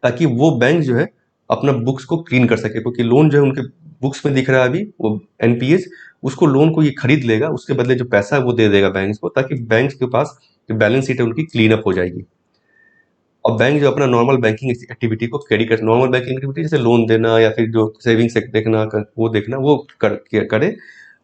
ताकि वो बैंक जो है अपना बुक्स को क्लीन कर सके। क्योंकि लोन जो है उनके बुक्स में दिख रहा है अभी वो एनपीएस, उसको लोन को ये खरीद लेगा, उसके बदले जो पैसा है वो दे देगा बैंक को, ताकि बैंक के पास जो बैलेंस शीट है उनकी क्लीन अप हो जाएगी। और बैंक जो अपना नॉर्मल बैंकिंग एक्टिविटी को कैरी कर, नॉर्मल बैंकिंग एक्टिविटी जैसे लोन देना या फिर जो सेविंग्स देखना वो देखना वो करे।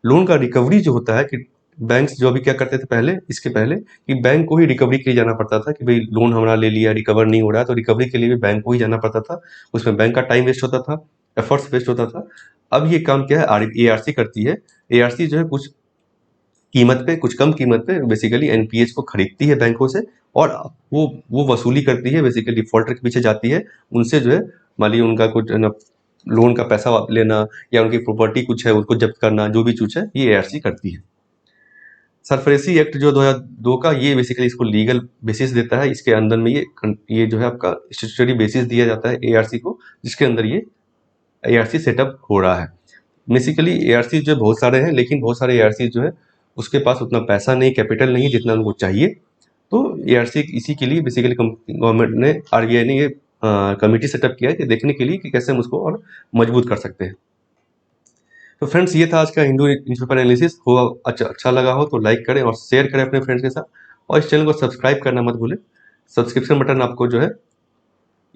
लोन का रिकवरी जो होता है कि बैंक्स जो अभी क्या करते थे पहले, इसके पहले कि बैंक को ही रिकवरी के लिए जाना पड़ता था कि भाई लोन हमारा ले लिया, रिकवर नहीं हो रहा है, तो रिकवरी के लिए भी बैंक को ही जाना पड़ता था। उसमें बैंक का टाइम वेस्ट होता था, एफर्ट्स वेस्ट होता था। अब ये काम क्या है एआरसी करती है। एआरसी जो है कुछ कीमत पे, कुछ कम कीमत पे बेसिकली एनपीएस को खरीदती है बैंकों से, और वो वसूली करती है, बेसिकली डिफॉल्टर के पीछे जाती है। उनसे जो है मान लीजिए उनका कुछ लोन का पैसा लेना या उनकी प्रॉपर्टी कुछ है उसको जब्त करना, जो भी कुछ है ये एआरसी करती है। सरफरेसी एक्ट जो 2002 का, ये बेसिकली इसको लीगल बेसिस देता है। इसके अंदर में ये जो है आपका स्टैट्यूटरी बेसिस दिया जाता है एआरसी को, जिसके अंदर ये एआरसी सेटअप हो रहा है। बेसिकली एआरसी जो बहुत सारे हैं, लेकिन बहुत सारे एआरसी जो है उसके पास उतना पैसा नहीं, कैपिटल नहीं जितना उनको चाहिए। तो एआरसी इसी के लिए बेसिकली गवर्नमेंट ने, आरबीआई ने ये कमेटी सेटअप किया है कि देखने के लिए कि कैसे हम उसको और मजबूत कर सकते हैं। तो फ्रेंड्स ये था आज का हिंदू न्यूज़पेपर एनालिसिस। हो अच्छा लगा हो तो लाइक करें और शेयर करें अपने फ्रेंड्स के साथ, और इस चैनल को सब्सक्राइब करना मत भूलें। सब्सक्रिप्शन बटन आपको जो है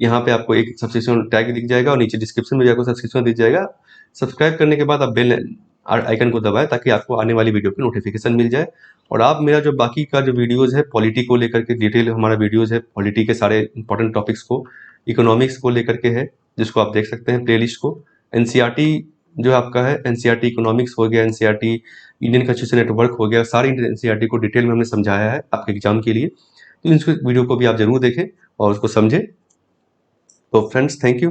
यहाँ पे आपको एक सब्सक्रिप्शन टैग दिख जाएगा और नीचे डिस्क्रिप्शन में जाकर सब्सक्रिप्शन दिख जाएगा। सब्सक्राइब करने के बाद आप बेल आइकन को दबाएं ताकि आपको आने वाली वीडियो की नोटिफिकेशन मिल जाए। और आप मेरा जो बाकी का जो वीडियोज़ है पॉलिटी को लेकर के, डिटेल हमारा वीडियोज़ है पॉलिटी के सारे इंपॉर्टेंट टॉपिक्स को, इकोनॉमिक्स को लेकर के है, जिसको आप देख सकते हैं प्लेलिस्ट को। एनसीईआरटी जो आपका है, एनसीईआरटी इकोनॉमिक्स हो गया, एनसीईआरटी इंडियन कॉन्स्टिट्यूशन नेटवर्क हो गया, सारी एनसीईआरटी को डिटेल में हमने समझाया है आपके एग्जाम के लिए। तो इन वीडियो को भी आप जरूर देखें और उसको समझें। तो फ्रेंड्स थैंक यू।